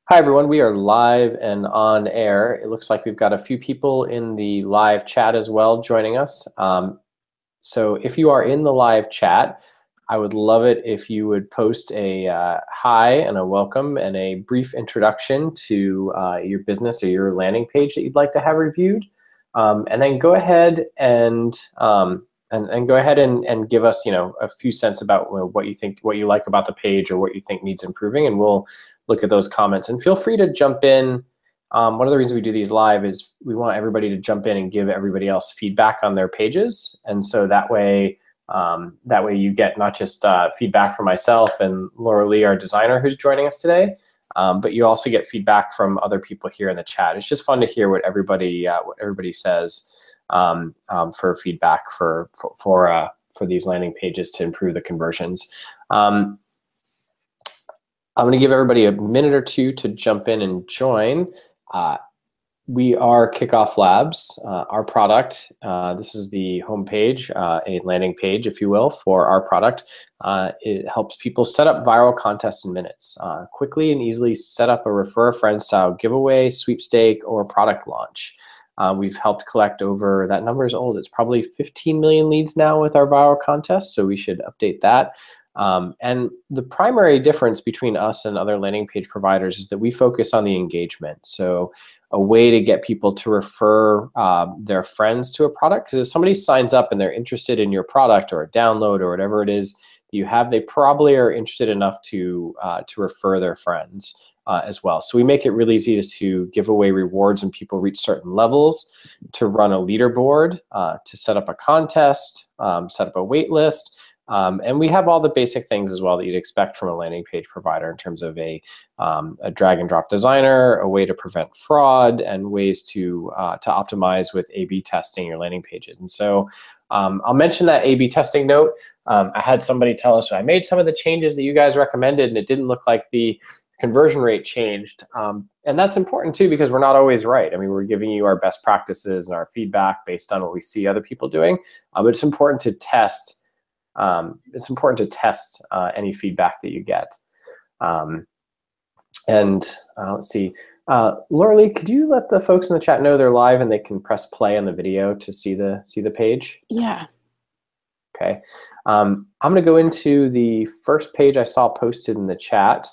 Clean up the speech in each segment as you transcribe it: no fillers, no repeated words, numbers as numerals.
Hi everyone, we are live and on air. It looks like we've got a few people in the live chat as well joining us. So if you are in the live chat, I would love it if you would post a hi and a welcome and a brief introduction to your business or your landing page that you'd like to have reviewed. And then go ahead and give us, a few cents about what you think, what you like about the page or what you think needs improving, and we'll look at those comments. And feel free to jump in. One of the reasons we do these live is we want everybody to jump in and give everybody else feedback on their pages, and so that way you get not just feedback from myself and Laura Lee, our designer, who's joining us today, but you also get feedback from other people here in the chat. It's just fun to hear what everybody says for feedback for these landing pages to improve the conversions. I'm going to give everybody a minute or two to jump in and join. We are KickoffLabs, our product. This is the homepage, a landing page, if you will, for our product. It helps people set up viral contests in minutes. Quickly and easily set up a refer a friend style giveaway, sweepstake, or product launch. We've helped collect over, that number is old, it's probably 15 million leads now with our viral contest, so we should update that. And the primary difference between us and other landing page providers is that we focus on the engagement. So a way to get people to refer their friends to a product, because if somebody signs up and they're interested in your product or a download or whatever it is that you have, they probably are interested enough to refer their friends as well. So we make it really easy to give away rewards when people reach certain levels, to run a leaderboard, to set up a contest, set up a wait list. And we have all the basic things as well that you'd expect from a landing page provider in terms of a drag and drop designer, a way to prevent fraud, and ways to optimize with A/B testing your landing pages. And so I'll mention that A/B testing note. I had somebody tell us, I made some of the changes that you guys recommended and it didn't look like the conversion rate changed. And that's important too, because we're not always right. I mean, we're giving you our best practices and our feedback based on what we see other people doing, but it's important to test. Any feedback that you get. Let's see. Laura Lee, could you let the folks in the chat know they're live and they can press play on the video to see the page? Yeah. Okay. I'm going to go into the first page I saw posted in the chat.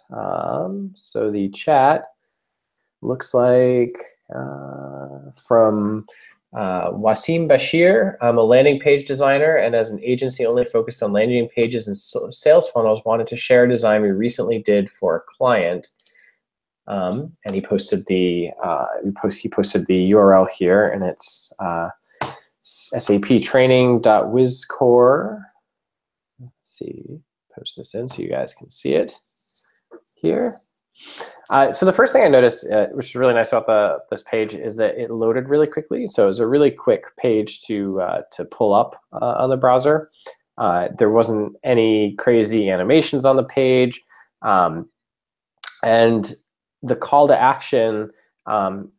So the chat looks like from Wasim Bashir. I'm a landing page designer, and as an agency only focused on landing pages and sales funnels, wanted to share a design we recently did for a client. And he posted the URL here, and it's saptraining.wizcore. Let's see, post this in so you guys can see it here. So the first thing I noticed, which is really nice about this page, is that it loaded really quickly. So it was a really quick page to pull up on the browser. There wasn't any crazy animations on the page, and the call to action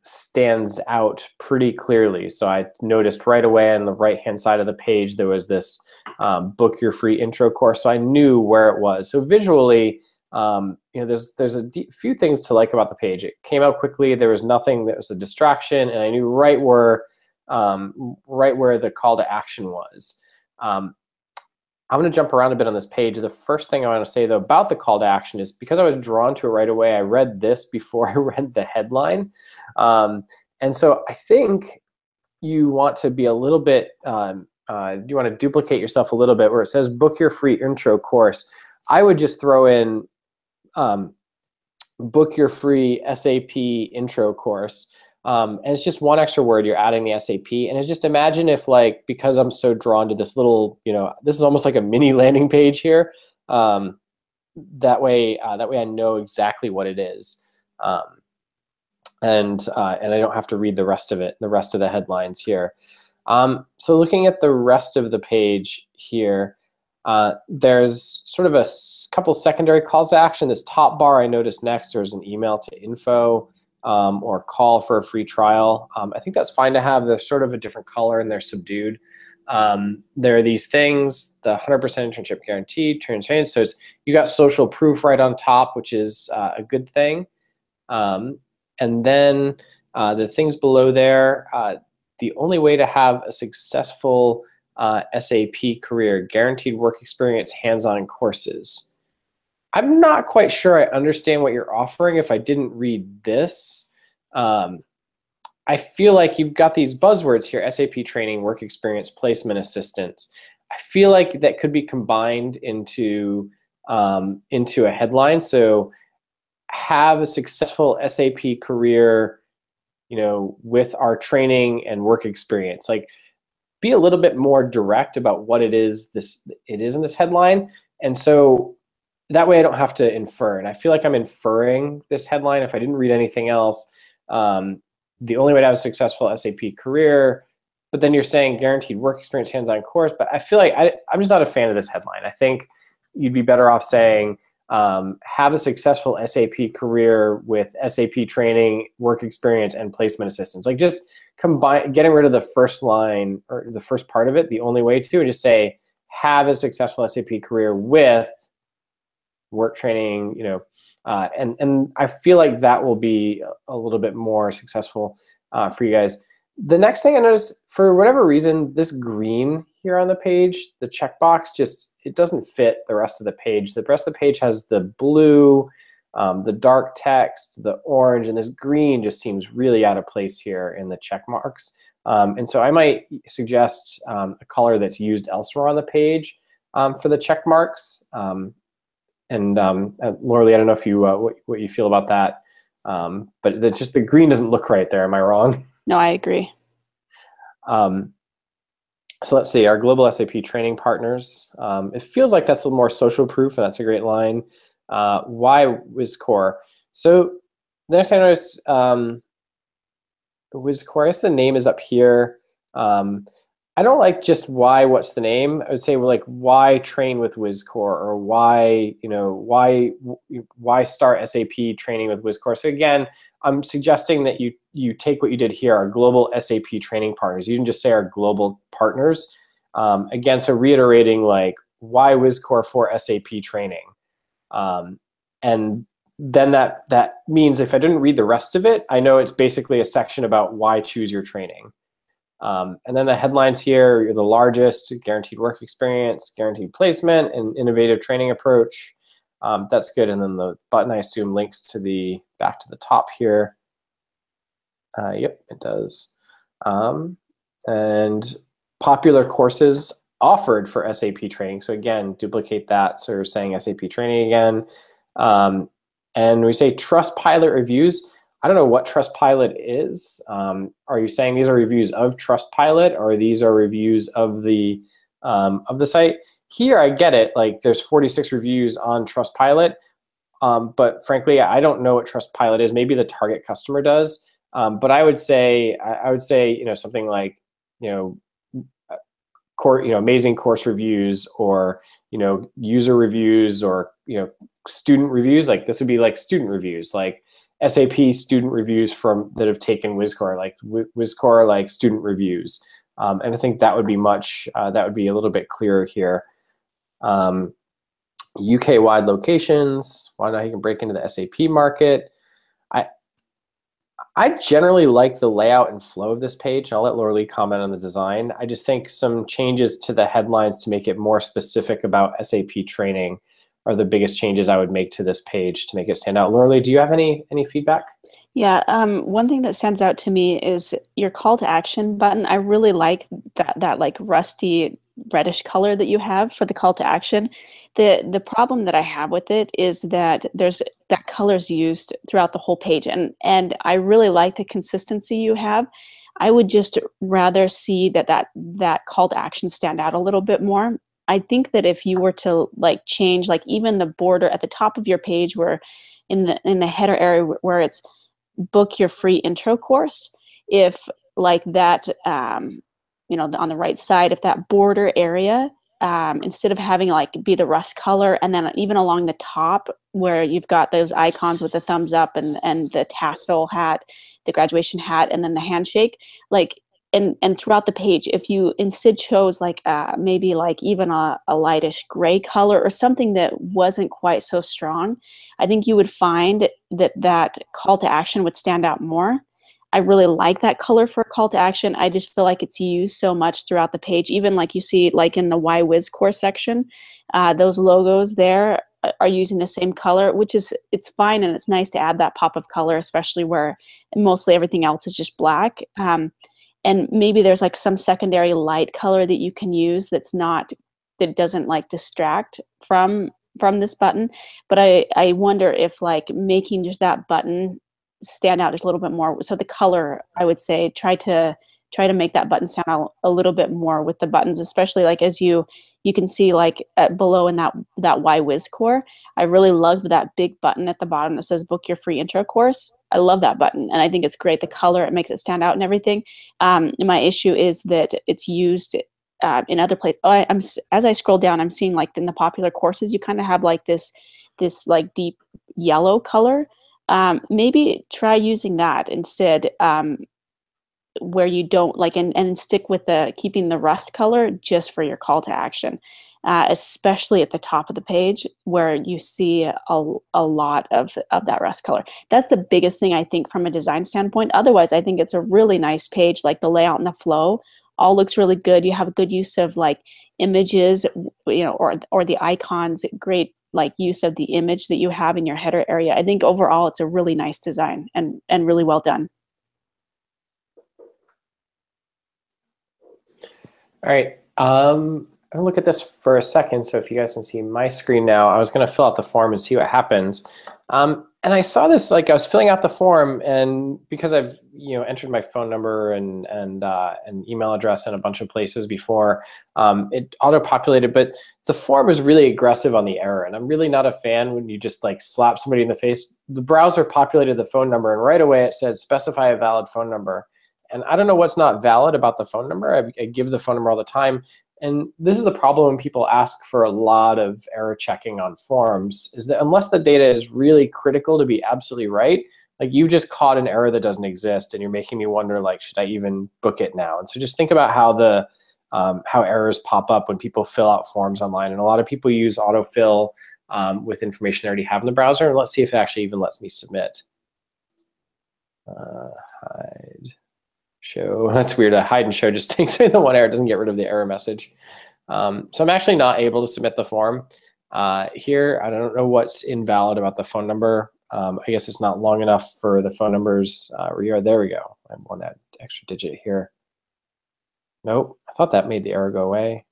stands out pretty clearly. So I noticed right away on the right-hand side of the page there was this book your free intro course. So I knew where it was. So visually, there's a few things to like about the page. It came out quickly. There was nothing that was a distraction, and I knew right where the call to action was. I'm going to jump around a bit on this page. The first thing I want to say though about the call to action is because I was drawn to it right away, I read this before I read the headline, and so I think you want to be a little bit. You want to duplicate yourself a little bit where it says book your free intro course. I would just throw in book your free SAP intro course. And it's just one extra word, you're adding the SAP. And it's just imagine if, like, because I'm so drawn to this little, this is almost like a mini landing page here. That way I know exactly what it is. And I don't have to read the rest of it, the rest of the headlines here. So looking at the rest of the page here, there's sort of a couple secondary calls to action. This top bar I noticed next, there's an email to info or call for a free trial. I think that's fine to have. They're sort of a different color and they're subdued. There are these things, the 100% internship guarantee, transparency. So you got social proof right on top, which is a good thing. And then the things below there, the only way to have a successful SAP career, guaranteed work experience, hands-on courses. I'm not quite sure I understand what you're offering if I didn't read this. I feel like you've got these buzzwords here: SAP training, work experience, placement assistance. I feel like that could be combined into a headline. So have a successful SAP career, with our training and work experience. Like, be a little bit more direct about what it is in this headline. And so that way I don't have to infer. And I feel like I'm inferring this headline if I didn't read anything else. The only way to have a successful SAP career, but then you're saying guaranteed work experience, hands-on course. But I feel like I'm just not a fan of this headline. I think you'd be better off saying have a successful SAP career with SAP training, work experience, and placement assistance. Like, just getting rid of the first line or the first part of it, the only way to, and just say have a successful SAP career with work training, and I feel like that will be a little bit more successful for you guys. The next thing I noticed, for whatever reason, this green here on the page, the checkbox, it doesn't fit the rest of the page. The rest of the page has the blue, the dark text, the orange, and this green just seems really out of place here in the check marks. And so I might suggest a color that's used elsewhere on the page for the check marks. And Laura, I don't know if you what you feel about that, but the green doesn't look right there. Am I wrong? No, I agree. So let's see, our global SAP training partners. It feels like that's a little more social proof, and that's a great line. Why WizCore? So the next thing I noticed, WizCore, I guess the name is up here. I don't like just what's the name. I would say, like, why train with WizCore, or why start SAP training with WizCore. So again, I'm suggesting that you take what you did here, our global SAP training partners. You can just say our global partners. Again, so reiterating, like, why WizCore for SAP training. And then that means if I didn't read the rest of it, I know it's basically a section about why choose your training. And then the headlines here, you're the largest, guaranteed work experience, guaranteed placement, and innovative training approach. That's good. And then the button, I assume, links back to the top here. Yep, it does. And popular courses offered for SAP training. So again, duplicate that. So you're saying SAP training again. And we say Trustpilot reviews. I don't know what Trustpilot is. Are you saying these are reviews of Trustpilot, or these are reviews of the site? Here, I get it. Like, there's 46 reviews on Trustpilot, but frankly, I don't know what Trustpilot is. Maybe the target customer does. But I would say something like amazing course reviews, or user reviews, or student reviews. Like, this would be like student reviews, like SAP student reviews that have taken WizCore, like WizCore, like student reviews. And I think that would be a little bit clearer here. UK-wide locations, why not you can break into the SAP market. I generally like the layout and flow of this page. I'll let Laura Lee comment on the design. I just think some changes to the headlines to make it more specific about SAP training are the biggest changes I would make to this page to make it stand out. Laura Lee, do you have any feedback? Yeah, one thing that stands out to me is your call to action button. I really like that like rusty reddish color that you have for the call to action. The problem that I have with it is that that color's used throughout the whole page, and I really like the consistency you have. I would just rather see that call to action stand out a little bit more. I think that if you were to like change, like, even the border at the top of your page, where in the header area where it's book your free intro course, if like that, on the right side, if that border area, instead of having like be the rust color, and then even along the top where you've got those icons with the thumbs up and the tassel hat, the graduation hat, and then the handshake, like, and throughout the page, if you instead chose like maybe like even a lightish gray color or something that wasn't quite so strong, I think you would find that that call to action would stand out more. I really like that color for a call to action. I just feel like it's used so much throughout the page, even like you see like in the Why Whiz course section, those logos there are using the same color, which is, it's fine, and it's nice to add that pop of color, especially where mostly everything else is just black. And maybe there's like some secondary light color that you can use that's not, that doesn't like distract from this button. But I wonder if like making just that button stand out just a little bit more. So the color, I would say, try to make that button stand out a little bit more with the buttons, especially like as you can see like below in that Why Whiz core. I really love that big button at the bottom that says book your free intro course. I love that button, and I think it's great. The color, it makes it stand out and everything. My issue is that it's used in other places. I'm as I scroll down, I'm seeing like in the popular courses, you kind of have like this like deep yellow color. Maybe try using that instead, where you don't like, and stick with the keeping the rust color just for your call to action, especially at the top of the page where you see a lot of that rust color. That's the biggest thing I think from a design standpoint. Otherwise, I think it's a really nice page. Like the layout and the flow all looks really good. You have a good use of like images, or the icons, great like use of the image that you have in your header area. I think overall it's a really nice design and really well done. All right, I'm gonna look at this for a second. So if you guys can see my screen now, I was gonna fill out the form and see what happens. And I saw this, like I was filling out the form, and because I've entered my phone number and email address in a bunch of places before, it auto-populated. But the form is really aggressive on the error, and I'm really not a fan when you just like slap somebody in the face. The browser populated the phone number, and right away it said specify a valid phone number. And I don't know what's not valid about the phone number. I give the phone number all the time. And this is the problem when people ask for a lot of error checking on forms, is that unless the data is really critical to be absolutely right, like you just caught an error that doesn't exist, and you're making me wonder, like, should I even book it now? And so just think about how errors pop up when people fill out forms online. And a lot of people use autofill with information they already have in the browser. And let's see if it actually even lets me submit. Hide. Show. That's weird. A hide and show just takes away the one error. It doesn't get rid of the error message. So I'm actually not able to submit the form here. I don't know what's invalid about the phone number. I guess it's not long enough for the phone numbers. There we go. I want that extra digit here. Nope. I thought that made the error go away.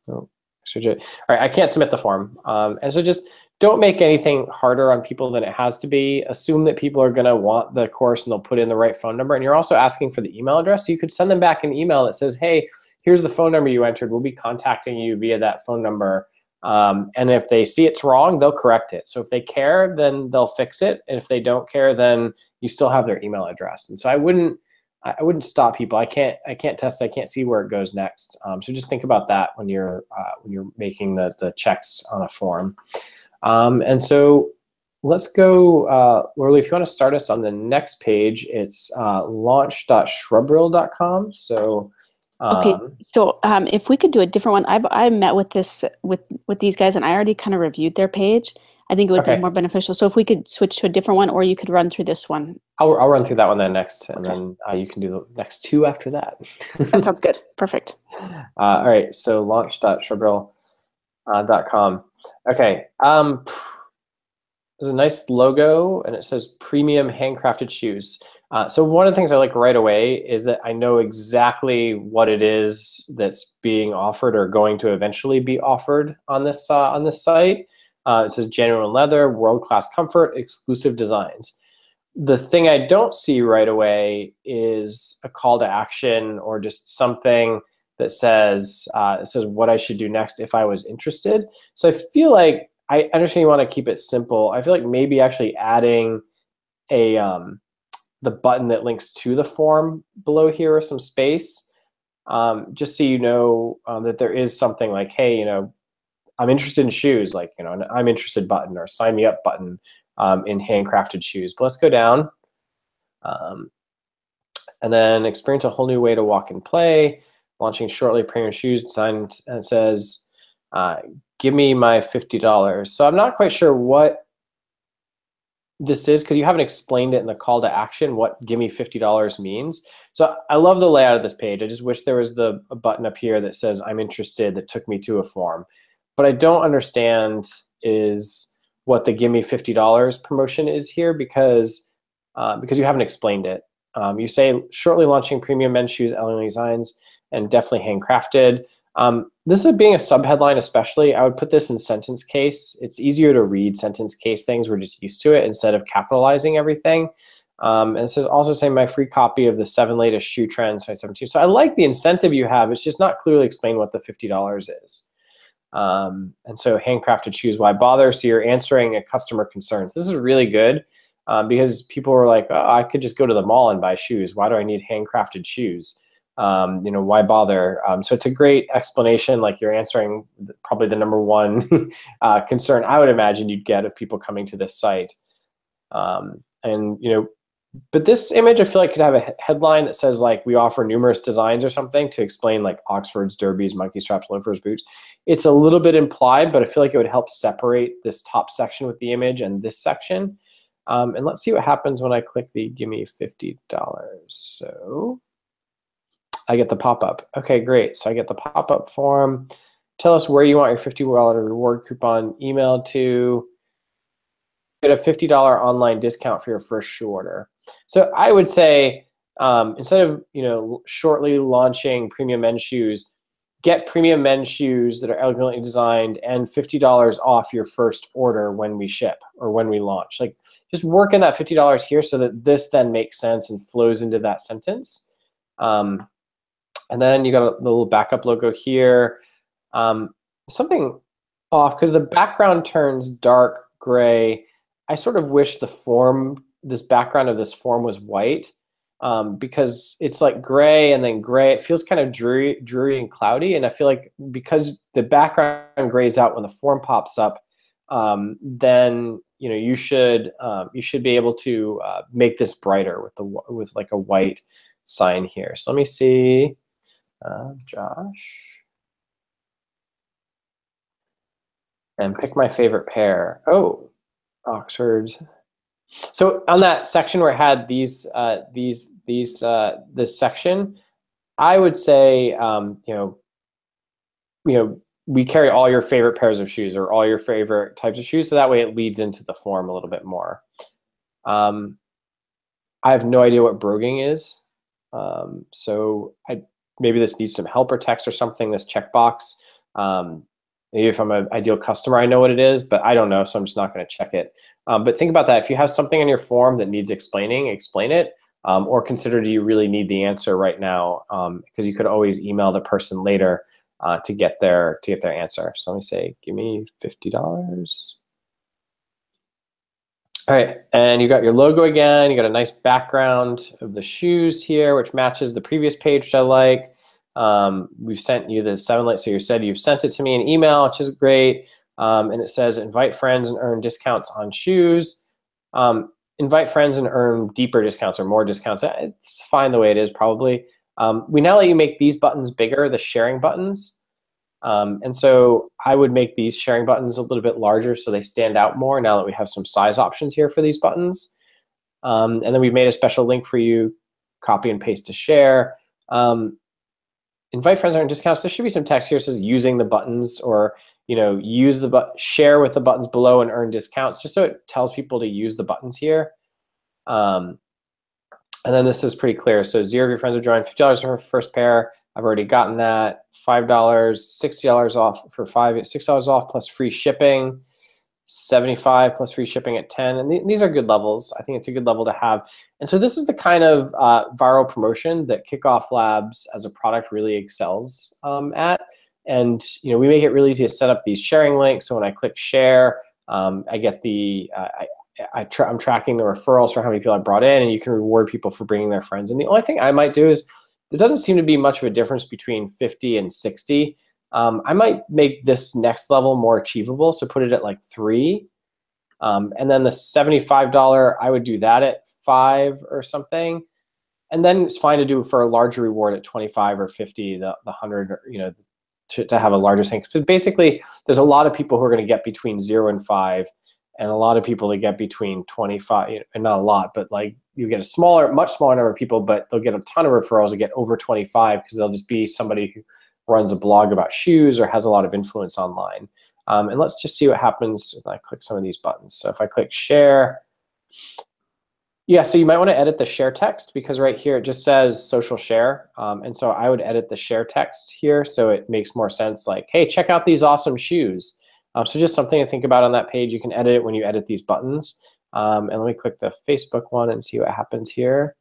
Nope. Extra digit. All right. I can't submit the form. And so just don't make anything harder on people than it has to be. Assume that people are going to want the course and they'll put in the right phone number. And you're also asking for the email address. So you could send them back an email that says, hey, here's the phone number you entered. We'll be contacting you via that phone number. And if they see it's wrong, they'll correct it. So if they care, then they'll fix it. And if they don't care, then you still have their email address. And so I wouldn't stop people. I can't test. I can't see where it goes next. So just think about that when you're making the checks on a form. And so let's go, Lorley, if you want to start us on the next page, it's launch.shrubbrill.com. So okay, so if we could do a different one, I met with these guys, and I already kind of reviewed their page. I think it would be more beneficial. So if we could switch to a different one, or you could run through this one. I'll run through that one then next, and then you can do the next two after that. That sounds good. Perfect. All right, so launch.shrubbrill.com. Okay, there's a nice logo, and it says premium handcrafted shoes. So one of the things I like right away is that I know exactly what it is that's being offered or going to eventually be offered on this site. It says genuine leather, world-class comfort, exclusive designs. The thing I don't see right away is a call to action or just something that says what I should do next if I was interested. So I feel like, I understand you want to keep it simple. I feel like maybe actually adding the button that links to the form below here with some space, just so you know that there is something like, hey, I'm interested in shoes, like, an I'm interested button or sign me up button in handcrafted shoes. But let's go down. And then experience a whole new way to walk and play, launching shortly, premium shoes designed, and it says, give me my $50. So I'm not quite sure what this is because you haven't explained it in the call to action what give me $50 means. So I love the layout of this page. I just wish there was a button up here that says I'm interested that took me to a form. But I don't understand is what the give me $50 promotion is here because you haven't explained it. You say shortly launching premium men's shoes, elegant designs, and definitely handcrafted. This is being a subheadline especially, I would put this in sentence case. It's easier to read sentence case things. We're just used to it instead of capitalizing everything. And it says also saying my free copy of the 7 latest shoe trends 2017. So I like the incentive you have. It's just not clearly explained what the $50 is. And so handcrafted shoes, why bother? So you're answering a customer concerns. This is really good because people were like, oh, I could just go to the mall and buy shoes. Why do I need handcrafted shoes? Why bother? So it's a great explanation, like you're answering probably the number one concern I would imagine you'd get of people coming to this site. But this image I feel like could have a headline that says like we offer numerous designs or something to explain like Oxfords, derbies, monkey straps, loafers, boots. It's a little bit implied, but I feel like it would help separate this top section with the image and this section. And let's see what happens when I click the give me $50. So I get the pop-up. Okay, great. So I get the pop-up form. Tell us where you want your $50 reward coupon emailed to. Get a $50 online discount for your first shoe order. So I would say instead of shortly launching premium men's shoes, get premium men's shoes that are elegantly designed and $50 off your first order when we ship or when we launch. Like just work in that $50 here so that this then makes sense and flows into that sentence. And then you got a little backup logo here. Something off because the background turns dark gray. I sort of wish the form, this background of this form was white because it's like gray and then gray. It feels kind of dreary and cloudy. And I feel like because the background grays out when the form pops up, then you should be able to make this brighter with like a white sign here. So let me see, Josh, and pick my favorite pair. Oh. Oxfords. So on that section where it had this section, I would say, we carry all your favorite pairs of shoes or all your favorite types of shoes. So that way it leads into the form a little bit more. I have no idea what broguing is. So maybe this needs some helper text or something, this checkbox. Maybe if I'm an ideal customer, I know what it is, but I don't know, so I'm just not going to check it. But think about that. If you have something in your form that needs explaining, explain it, or consider do you really need the answer right now? Because you could always email the person later to get their answer. So let me say, give me $50. All right, and you got your logo again. You got a nice background of the shoes here, which matches the previous page, which I like. We've sent you the 7 latest, so you said you've sent it to me in email, which is great. And it says invite friends and earn discounts on shoes. Invite friends and earn deeper discounts or more discounts. It's fine the way it is probably. We now let you make these buttons bigger, the sharing buttons. And so I would make these sharing buttons a little bit larger so they stand out more now that we have some size options here for these buttons. And then we've made a special link for you, copy and paste to share. Invite friends and earn discounts. There should be some text here that says using the buttons or share with the buttons below and earn discounts, just so it tells people to use the buttons here. And then this is pretty clear. So 0 of your friends have joined, $50 for first pair. I've already gotten that. $5, $60 off for 5, $6 off plus free shipping. 75 plus free shipping at 10. And these are good levels. I think it's a good level to have. And so this is the kind of viral promotion that KickoffLabs as a product really excels at. And we make it really easy to set up these sharing links. So when I click share, I get I'm tracking the referrals for how many people I brought in, and you can reward people for bringing their friends. And the only thing I might do is there doesn't seem to be much of a difference between 50 and 60. I might make this next level more achievable, so put it at like 3. And then the $75, I would do that at 5 or something. And then it's fine to do for a larger reward at 25 or 50, the 100, to have a larger thing. Because basically, there's a lot of people who are going to get between 0 and 5, and a lot of people that get between 25, and not a lot, but like you get a much smaller number of people, but they'll get a ton of referrals to get over 25 because they'll just be somebody who runs a blog about shoes or has a lot of influence online. And let's just see what happens when I click some of these buttons. So if I click share, yeah, so you might want to edit the share text because right here it just says social share. And so I would edit the share text here so it makes more sense, like, hey, check out these awesome shoes. So just something to think about on that page. You can edit it when you edit these buttons. And let me click the Facebook one and see what happens here.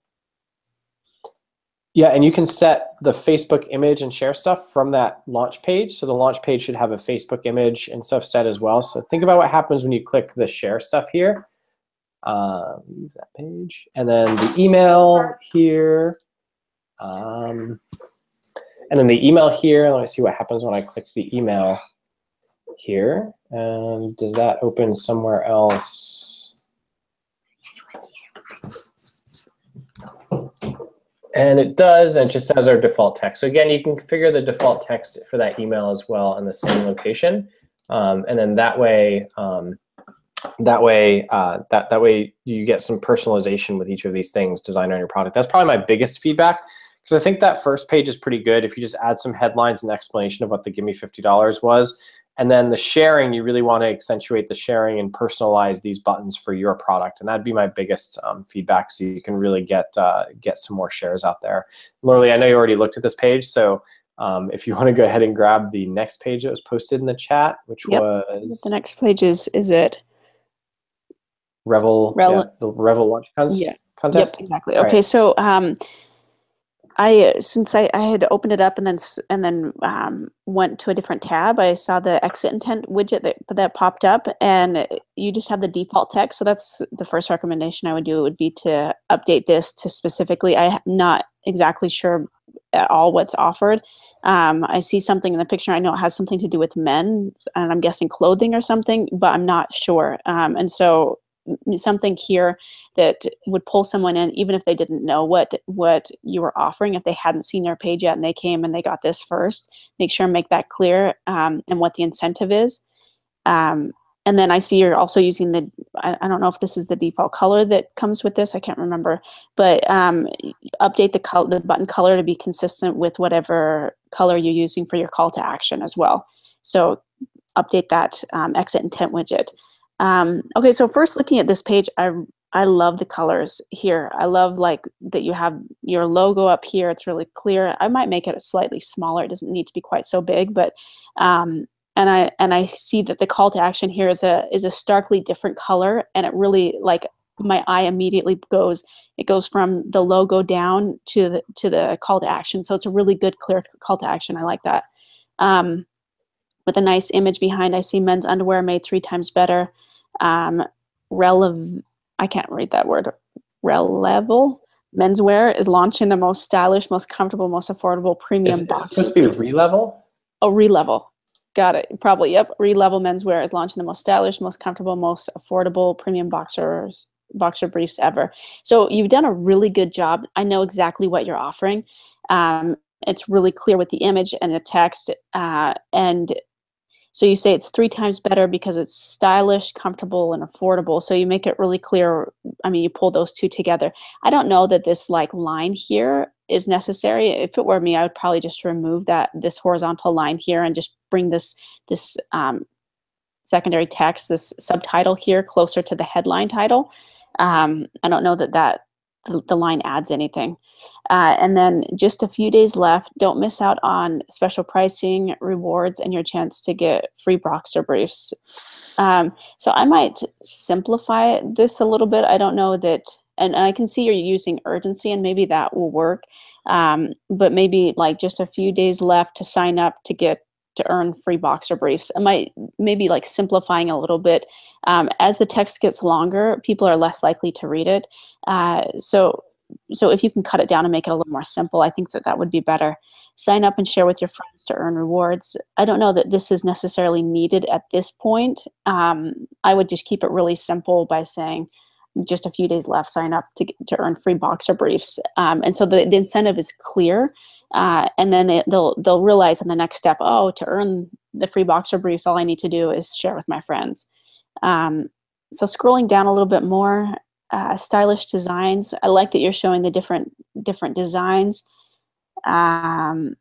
Yeah, and you can set the Facebook image and share stuff from that launch page. So the launch page should have a Facebook image and stuff set as well. So think about what happens when you click the share stuff here. Leave that page. And then the email here. And then the email here. Let me see what happens when I click the email here. And does that open somewhere else? And it does, and it just has our default text. So again, you can configure the default text for that email as well in the same location. And then that way you get some personalization with each of these things designed on your product. That's probably my biggest feedback, because I think that first page is pretty good. If you just add some headlines and explanation of what the Give Me $50 was, and then the sharing, you really want to accentuate the sharing and personalize these buttons for your product. And that'd be my biggest feedback, so you can really get some more shares out there. Literally, I know you already looked at this page, so if you want to go ahead and grab the next page that was posted in the chat, which was... The next page is it? Revel, yeah, the Revel launch contest? Yep, exactly. All okay, right. so since I had opened it up and then went to a different tab, I saw the exit intent widget that popped up, and you just have the default text. So that's the first recommendation I would do. It would be to update this to specifically. I'm not exactly sure at all what's offered. I see something in the picture. I know it has something to do with men, and I'm guessing clothing or something, but I'm not sure. And so something here that would pull someone in, even if they didn't know what you were offering, if they hadn't seen your page yet and they came and they got this first, make sure and make that clear, and what the incentive is. And then I see you're also using the, I don't know if this is the default color that comes with this, I can't remember, but update the button color to be consistent with whatever color you're using for your call to action as well. So update that exit intent widget. Okay, so first looking at this page, I love the colors here. I love like that you have your logo up here. It's really clear. I might make it slightly smaller. It doesn't need to be quite so big, but and I see that the call to action here is a starkly different color, and it really, like, my eye immediately goes from the logo down to the call to action. So it's a really good, clear call to action. I like that. With a nice image behind, I see men's underwear made 3 times better. I can't read that word. Relevel menswear is launching the most stylish, most comfortable, most affordable premium box. Is it supposed to be Relevel? Oh, Relevel. Got it. Probably, yep. Relevel menswear is launching the most stylish, most comfortable, most affordable premium boxer briefs ever. So you've done a really good job. I know exactly what you're offering. It's really clear with the image and the text, and so you say it's 3 times better because it's stylish, comfortable, and affordable. So you make it really clear. I mean, you pull those two together. I don't know that this like line here is necessary. If it were me, I would probably just remove this horizontal line here and just bring this secondary text, this subtitle here, closer to the headline title. I don't know that the line adds anything. And then just a few days left. Don't miss out on special pricing, rewards, and your chance to get free boxer briefs. So I might simplify this a little bit. I don't know that, and I can see you're using urgency, and maybe that will work. But maybe like just a few days left to sign up to earn free boxer briefs. I might maybe like simplifying a little bit. As the text gets longer, people are less likely to read it. So if you can cut it down and make it a little more simple, I think that would be better. Sign up and share with your friends to earn rewards. I don't know that this is necessarily needed at this point. I would just keep it really simple by saying, just a few days left, sign up to earn free boxer briefs. And so the incentive is clear. And then they'll realize in the next step, oh, to earn the free boxer briefs, all I need to do is share with my friends. So scrolling down a little bit more, stylish designs. I like that you're showing the different designs. And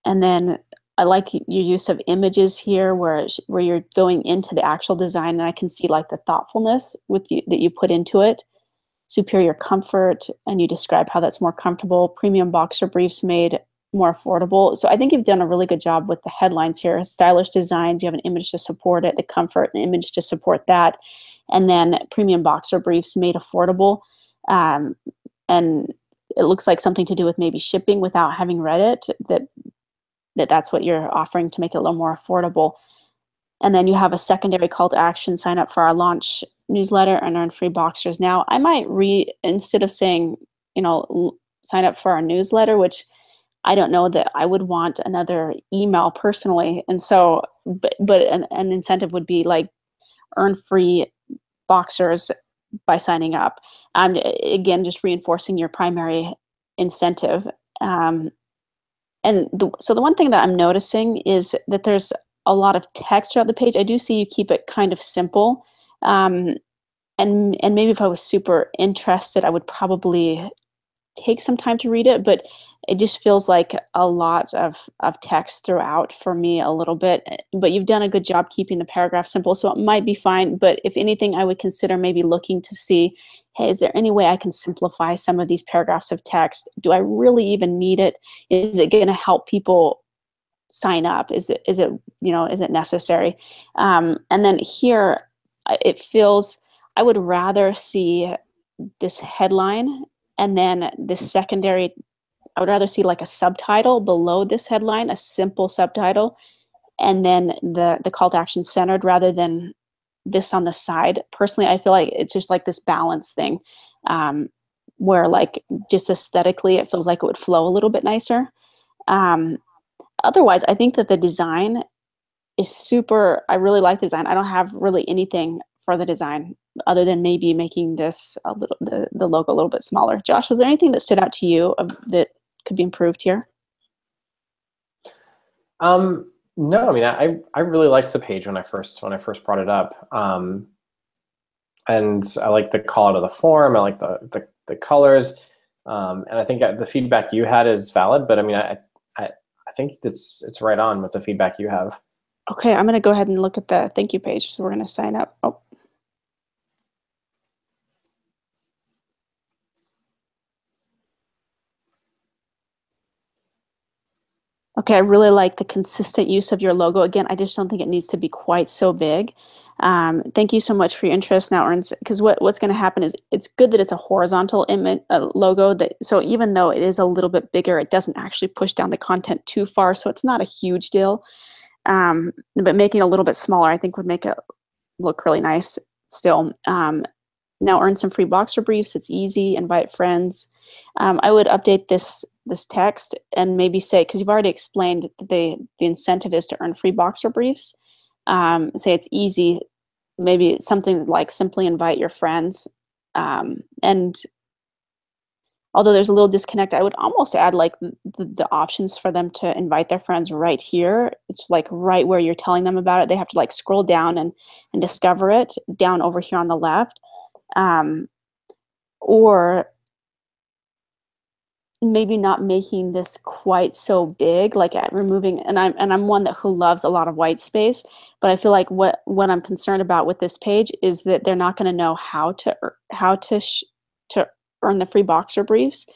then I like your use of images here where you're going into the actual design, and I can see like the thoughtfulness that you put into it. Superior comfort, and you describe how that's more comfortable. Premium boxer briefs made more affordable. So I think you've done a really good job with the headlines here. Stylish designs, you have an image to support it, the comfort, an image to support that, and then premium boxer briefs made affordable. And it looks like something to do with maybe shipping without having read it, that's what you're offering to make it a little more affordable. And then you have a secondary call to action, sign up for our launch newsletter and earn free boxers. Now, I might instead of saying, sign up for our newsletter, which I don't know that I would want another email personally. And so, but an incentive would be like earn free boxers by signing up. Again, just reinforcing your primary incentive. So the one thing that I'm noticing is that there's a lot of text throughout the page. I do see you keep it kind of simple. And maybe if I was super interested, I would probably take some time to read it, but it just feels like a lot of text throughout for me a little bit. But you've done a good job keeping the paragraph simple, so it might be fine. But if anything, I would consider maybe looking to see, hey, is there any way I can simplify some of these paragraphs of text? Do I really even need it? Is it going to help people sign up? Is it necessary? And then here, it feels, I would rather see this headline and then this secondary, I would rather see like a subtitle below this headline, a simple subtitle, and then the call to action centered rather than this on the side. Personally, I feel like it's just like this balance thing, where like just aesthetically, it feels like it would flow a little bit nicer. Otherwise, I think that the design is super, I really like the design. I don't have really anything for the design other than maybe making this a little, the logo a little bit smaller. Josh, was there anything that stood out to you that could be improved here? No, I mean, I really liked the page when I first brought it up. And I like the call out of the form. I like the colors. And I think the feedback you had is valid, but I mean, I think it's right on with the feedback you have. Okay, I'm going to go ahead and look at the thank you page. So we're going to sign up. Oh. Okay, I really like the consistent use of your logo. Again, I just don't think it needs to be quite so big. Thank you so much for your interest now, Ernst, because what's going to happen is it's good that it's a horizontal image logo. So even though it is a little bit bigger, it doesn't actually push down the content too far. So it's not a huge deal. But making it a little bit smaller, I think, would make it look really nice still. Now earn some free boxer briefs. It's easy. Invite friends. I would update this text and maybe say, because you've already explained that the incentive is to earn free boxer briefs. Say it's easy. Maybe something like simply invite your friends. And although there's a little disconnect, I would almost add like the options for them to invite their friends right here. It's like right where you're telling them about it. They have to like scroll down and discover it down over here on the left. Or maybe not making this quite so big, like removing, and I'm one who loves a lot of white space, but I feel like what I'm concerned about with this page is that they're not going to know how to earn the free boxer briefs.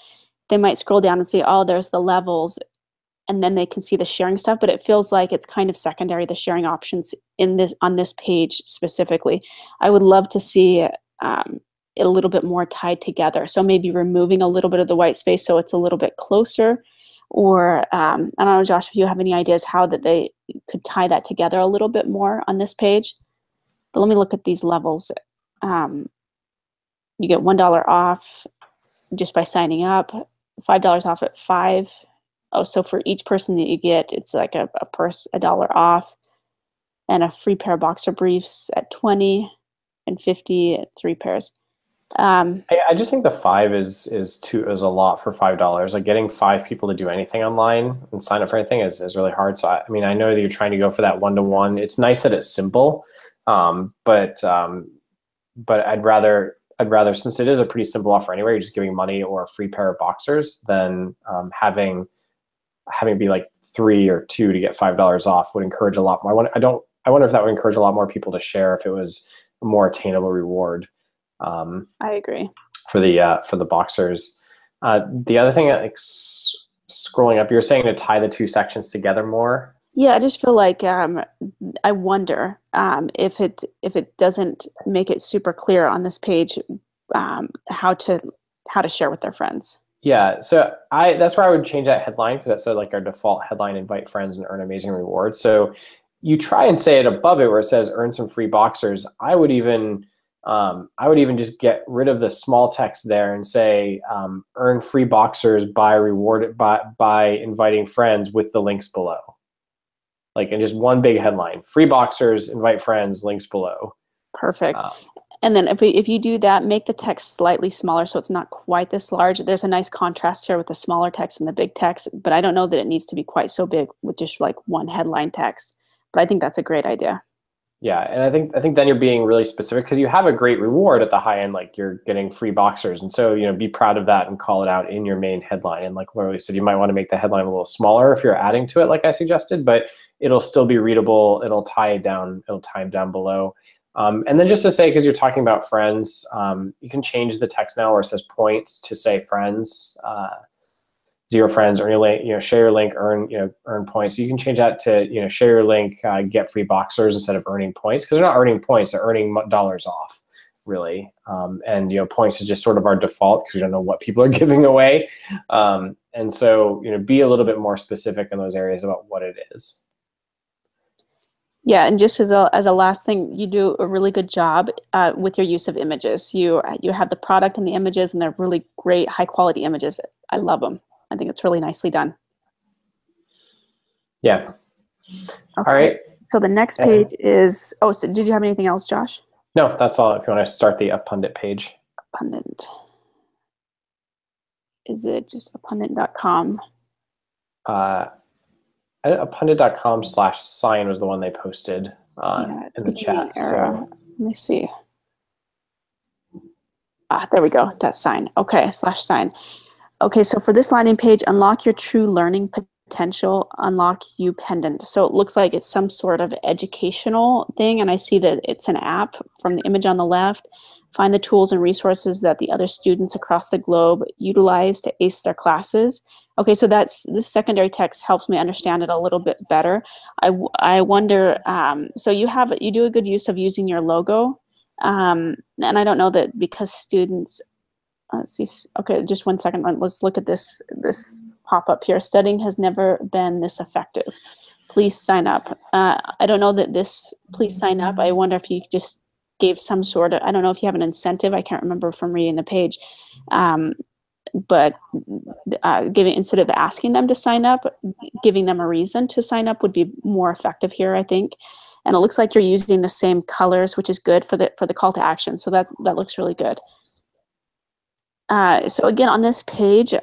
They might scroll down and see, oh, there's the levels, and then they can see the sharing stuff, but it feels like it's kind of secondary, the sharing options on this page specifically. I would love to see it a little bit more tied together. So maybe removing a little bit of the white space so it's a little bit closer, or I don't know, Josh, if you have any ideas how that they could tie that together a little bit more on this page. But let me look at these levels. You get $1 off just by signing up, $5 off at 5. Oh, so for each person that you get, it's like a $1 off, and a free pair of boxer briefs at 20, and 50 at 3 pairs. I just think the five is a lot for $5. Like getting five people to do anything online and sign up for anything is really hard. So I mean, I know that you're trying to go for that one-to-one. It's nice that it's simple, but I'd rather since it is a pretty simple offer anyway, you're just giving money or a free pair of boxers, than having it be like 3 or 2 to get $5 off would encourage a lot more. I wonder if that would encourage a lot more people to share if it was a more attainable reward. I agree. For the boxers. The other thing, like scrolling up, you're saying to tie the two sections together more. Yeah, I just feel like I wonder if it doesn't make it super clear on this page how to share with their friends. Yeah, so that's where I would change that headline, because that's like our default headline: invite friends and earn amazing rewards. So you try and say it above it where it says earn some free boxers. I would even just get rid of the small text there and say earn free boxers by inviting friends with the links below. Like, in just one big headline: free boxers, invite friends, links below. Perfect. And then if you do that, make the text slightly smaller so it's not quite this large. There's a nice contrast here with the smaller text and the big text, but I don't know that it needs to be quite so big with just like one headline text. But I think that's a great idea. Yeah, and I think then you're being really specific, because you have a great reward at the high end, like you're getting free boxers, and so be proud of that and call it out in your main headline. And like Literally said, you might want to make the headline a little smaller if you're adding to it, like I suggested, but it'll still be readable. It'll tie it down. It'll tie it down below. And then just to say, because you're talking about friends, you can change the text now where it says points to say friends. 0 friends, earn your link, share your link, earn points. So you can change that to, share your link, get free boxers, instead of earning points, because they're not earning points, they're earning dollars off, really. And points is just sort of our default, because we don't know what people are giving away. And so, be a little bit more specific in those areas about what it is. Yeah, and just as a last thing, you do a really good job with your use of images. You have the product and the images, and they're really great, high quality images. I love them. I think it's really nicely done. Yeah. Okay. All right. So the next page is, so did you have anything else, Josh? No, that's all. If you want to start the Pundit page. Pundit. Is it just pundit.com? Pundit.com/sign was the one they posted in the chat. So. Let me see. There we go. .sign. Okay, /sign. Okay, so for this landing page, unlock your true learning potential, unlock you pendant. So it looks like it's some sort of educational thing, and I see that it's an app from the image on the left. Find the tools and resources that the other students across the globe utilize to ace their classes. Okay, so this secondary text helps me understand it a little bit better. I wonder, so you do a good use of using your logo, and I don't know that because students. Let's see. Okay, just 1 second. Let's look at this pop-up here. Studying has never been this effective. Please sign up. I don't know that this please sign up. I wonder if you just gave some sort of, I don't know if you have an incentive. I can't remember from reading the page. But instead of asking them to sign up, giving them a reason to sign up would be more effective here, I think. And it looks like you're using the same colors, which is good for the call to action. So that looks really good. So again, on this page,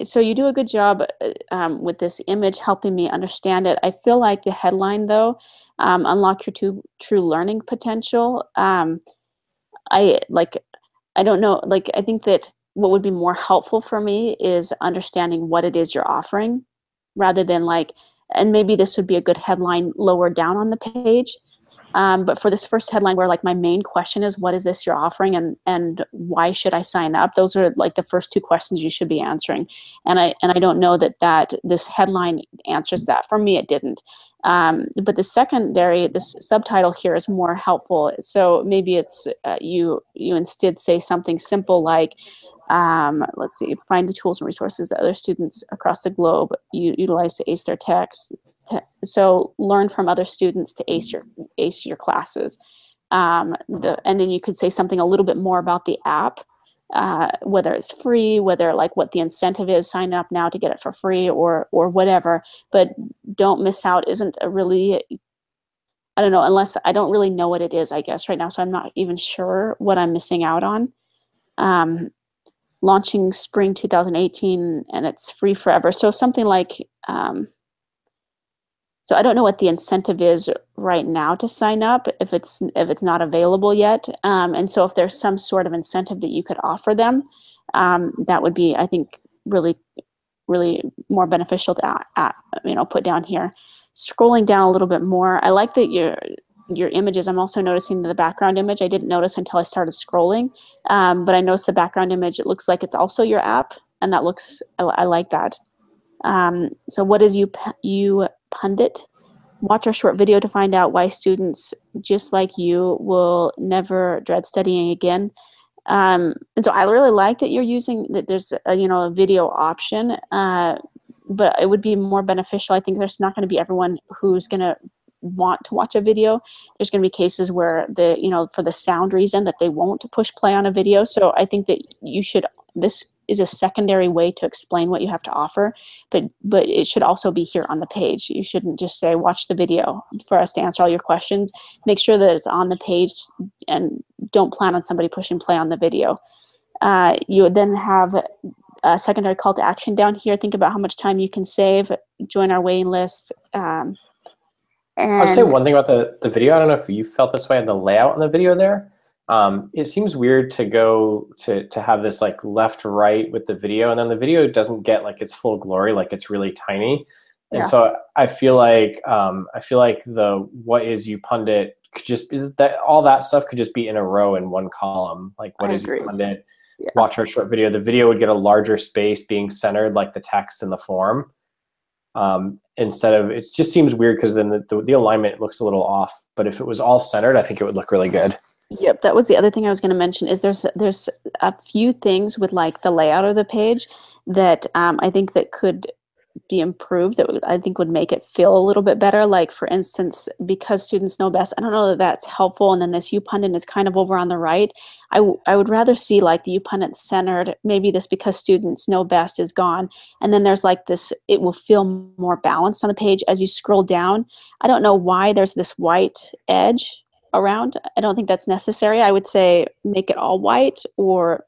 so you do a good job with this image helping me understand it. I feel like the headline though, unlock your true learning potential. I don't know, I think that what would be more helpful for me is understanding what it is you're offering, rather than and maybe this would be a good headline lower down on the page. But for this first headline, where my main question is, what is this you're offering, and why should I sign up? Those are the first 2 questions you should be answering. And I don't know that this headline answers that. For me, it didn't. But this subtitle here is more helpful. So maybe it's you instead say something simple like, let's see, find the tools and resources that other students across the globe utilize to ace their texts. So learn from other students to ace your classes. And then you could say something a little bit more about the app, whether it's free, whether what the incentive is, sign up now to get it for free, or whatever. But don't miss out isn't a really, I don't know, unless I don't really know what it is, I guess, right now. So I'm not even sure what I'm missing out on. um, launching spring 2018, and it's free forever. So something like, so I don't know what the incentive is right now to sign up if it's not available yet. And so if there's some sort of incentive that you could offer them, that would be, I think, really more beneficial to put down here. Scrolling down a little bit more, I like that your images. I'm also noticing the background image. I didn't notice until I started scrolling, but I noticed the background image. It looks like it's also your app, and that looks. I like that. So what is you pundit? Watch our short video to find out why students just like you will never dread studying again. And so I really like that you're using that. There's a video option, but it would be more beneficial. I think there's not going to be everyone who's going to want to watch a video. There's going to be cases where for the sound reason that they won't push play on a video. So I think that this is a secondary way to explain what you have to offer, but it should also be here on the page. You shouldn't just say, watch the video for us to answer all your questions. Make sure that it's on the page, and don't plan on somebody pushing play on the video. You would then have a secondary call to action down here. Think about how much time you can save, join our waiting list. I'll say one thing about the video. I don't know if you felt this way in the layout in the video there. It seems weird to go to have this like left right with the video, and then the video doesn't get like its full glory, like it's really tiny. And Yeah. so I feel like the what is you pundit could just is that all that stuff could just be in a row in one column. Like what I is agree. you pundit? Yeah. Watch our short video. The video would get a larger space being centered like the text in the form. Instead of, it just seems weird because then the alignment looks a little off. But if it was all centered, I think it would look really good. Yep, that was the other thing I was going to mention. Is there's a few things with like the layout of the page that I think that could be improved, that I think would make it feel a little bit better. Like for instance, because students know best, I don't know that that's helpful. And then this UPundit is kind of over on the right. I would rather see like the UPundit centered. Maybe this because students know best is gone. And then there's like this, it will feel more balanced on the page as you scroll down. I don't know why there's this white edge around. I don't think that's necessary. I would say make it all white or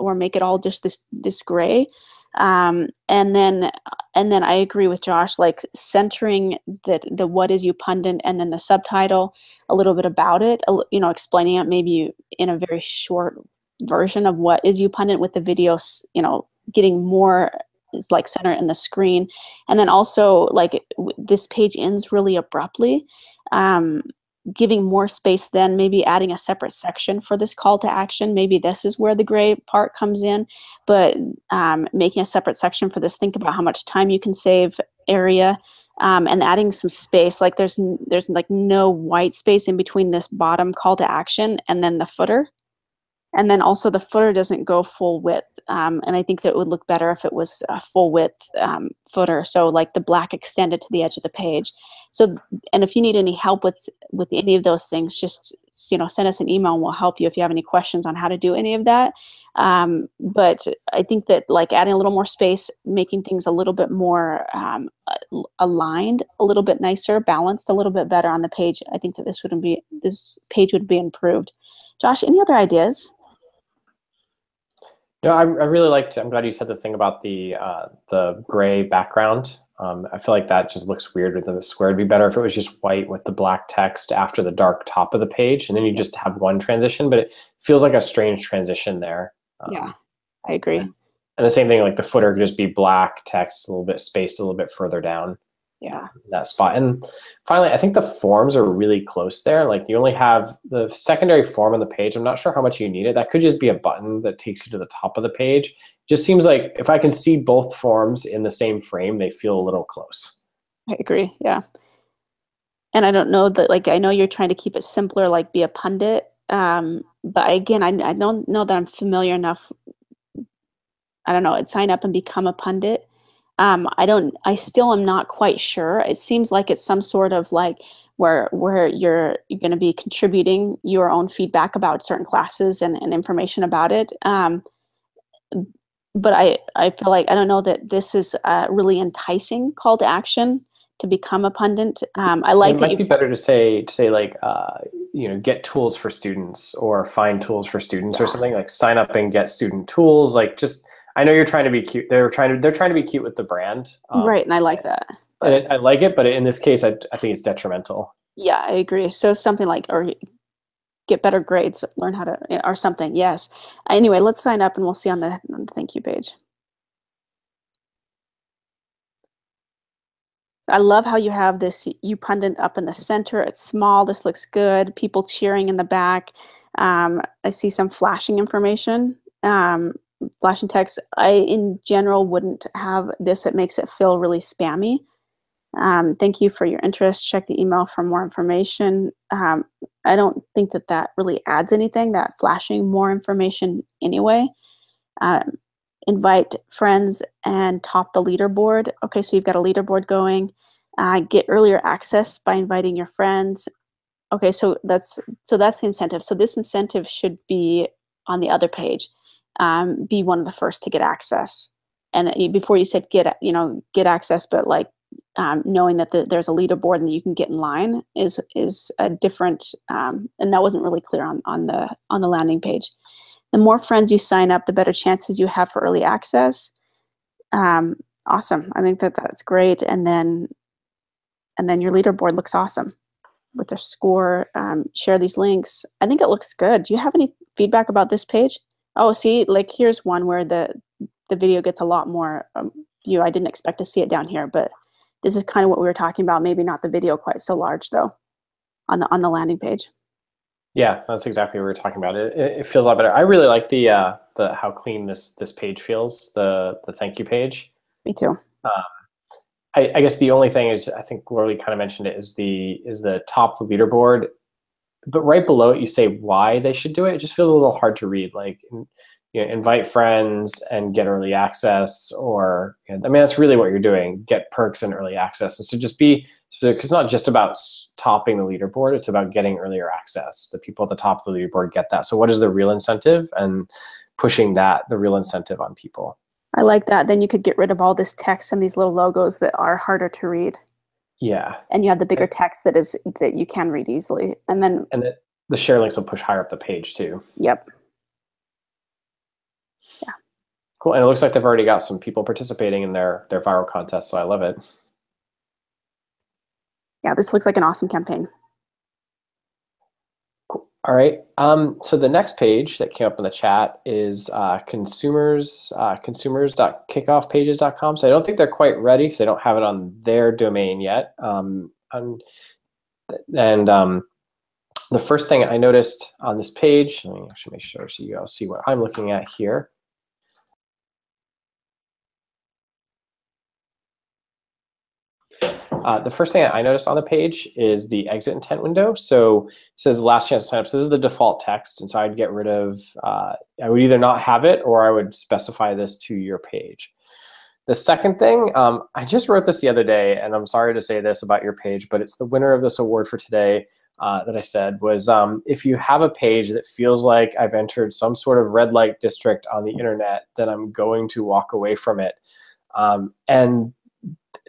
make it all just this gray. And then I agree with Josh, like centering the what is UPundit and then the subtitle, a little bit about it, explaining it maybe in a very short version of what is UPundit, with the videos, getting more is like center in the screen. And then also like this page ends really abruptly. Giving more space, then maybe adding a separate section for this call to action. Maybe this is where the gray part comes in, but making a separate section for this think about how much time you can save area, and adding some space. Like there's like no white space in between this bottom call to action and then the footer. And then also the footer doesn't go full width. And I think that it would look better if it was a full width footer. So like the black extended to the edge of the page. So, and if you need any help with any of those things, just, send us an email and we'll help you if you have any questions on how to do any of that. But I think that like adding a little more space, making things a little bit more aligned, a little bit nicer, balanced a little bit better on the page. I think that this page would be improved. Josh, any other ideas? No, I really liked. I'm glad you said the thing about the gray background. I feel like that just looks weird within the square. It'd be better if it was just white with the black text after the dark top of the page, and then you just have one transition. But it feels like a strange transition there. Yeah, I agree. And the same thing, like the footer could just be black text, a little bit spaced, a little bit further down. Yeah. That spot. And finally, I think the forms are really close there. Like you only have the secondary form on the page. I'm not sure how much you need it. That could just be a button that takes you to the top of the page. Just seems like if I can see both forms in the same frame, they feel a little close. I agree. Yeah. And I don't know that, like, I know you're trying to keep it simpler, like be a pundit. But again, I don't know that I'm familiar enough. I don't know, sign up and become a pundit. I still am not quite sure. It seems like it's some sort of like where you're going to be contributing your own feedback about certain classes and information about it. But I feel like, I don't know that this is a really enticing call to action to become a pundit. I like it that might be better to say like get tools for students or find tools for students or something, like sign up and get student tools. Like, just, I know you're trying to be cute. They're trying to be cute with the brand. Right, and I like that. But I like it, but in this case, I think it's detrimental. Yeah, I agree. So something like, or get better grades, learn how to, or something. Yes. Anyway, let's sign up and we'll see on the thank you page. I love how you have this you pundit up in the center. It's small. This looks good. People cheering in the back. I see some flashing information, flashing text. I, in general, wouldn't have this. It makes it feel really spammy. Thank you for your interest. Check the email for more information. I don't think that really adds anything, that flashing more information anyway. Invite friends and top the leaderboard. Okay, so you've got a leaderboard going. Get earlier access by inviting your friends. Okay, so that's the incentive. So this incentive should be on the other page. Be one of the first to get access. And before you said get access, but like knowing that there's a leaderboard and that you can get in line is a different. And that wasn't really clear on the landing page. The more friends you sign up, the better chances you have for early access. Awesome. I think that's great. And then your leaderboard looks awesome with their score. Share these links. I think it looks good. Do you have any feedback about this page? Oh, see, like here's one where the video gets a lot more view. I didn't expect to see it down here, but this is kind of what we were talking about. Maybe not the video quite so large though on the landing page. Yeah, that's exactly what we were talking about. It feels a lot better. I really like the how clean this page feels. The thank you page. Me too. I guess the only thing is, I think Lori kind of mentioned it, is the top of the leaderboard, but right below it you say why they should do it. It just feels a little hard to read. Like, invite friends and get early access, or I mean, that's really what you're doing. Get perks and early access. And so because it's not just about topping the leaderboard, it's about getting earlier access. The people at the top of the leaderboard get that. So what is the real incentive, and pushing the real incentive on people. I like that. Then you could get rid of all this text and these little logos that are harder to read. Yeah. And you have the bigger text that you can read easily. And the share links will push higher up the page too. Yep. Yeah. Cool. And it looks like they've already got some people participating in their viral contest, so I love it. Yeah, this looks like an awesome campaign. Cool. All right. So the next page that came up in the chat is consumers.kickoffpages.com. So I don't think they're quite ready because they don't have it on their domain yet. The first thing I noticed on this page, let me actually make sure so you all see what I'm looking at here. The first thing I noticed on the page is the exit intent window. So it says last chance to sign up. So this is the default text. And so I'd get rid of, I would either not have it or I would specify this to your page. The second thing, I just wrote this the other day, and I'm sorry to say this about your page, but it's the winner of this award for today that I said was, if you have a page that feels like I've entered some sort of red light district on the internet, then I'm going to walk away from it. And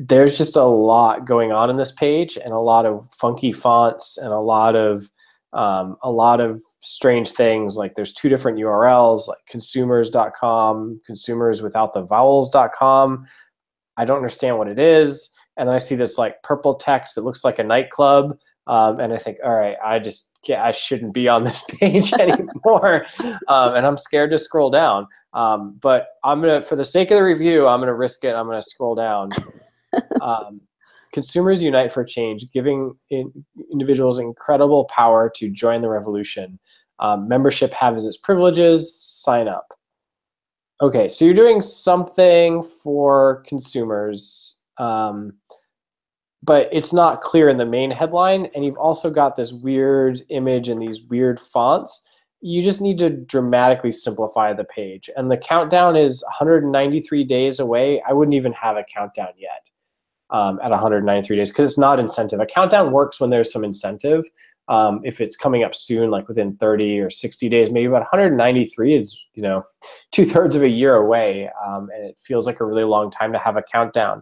there's just a lot going on in this page, and a lot of funky fonts, and a lot of strange things. Like there's two different URLs, like consumers.com, consumers without the vowels.com. I don't understand what it is. And then I see this like purple text that looks like a nightclub. And I think, all right, I shouldn't be on this page anymore. And I'm scared to scroll down. But for the sake of the review, I'm gonna risk it. I'm gonna scroll down. Consumers unite for change, giving individuals incredible power to join the revolution. Membership has its privileges. Sign up. Okay, so you're doing something for consumers, but it's not clear in the main headline, and you've also got this weird image and these weird fonts. You just need to dramatically simplify the page. And the countdown is 193 days away. I wouldn't even have a countdown yet. At 193 days, because it's not incentive. A countdown works when there's some incentive. If it's coming up soon, like within 30 or 60 days, maybe, about 193 is 2/3 of a year away, and it feels like a really long time to have a countdown.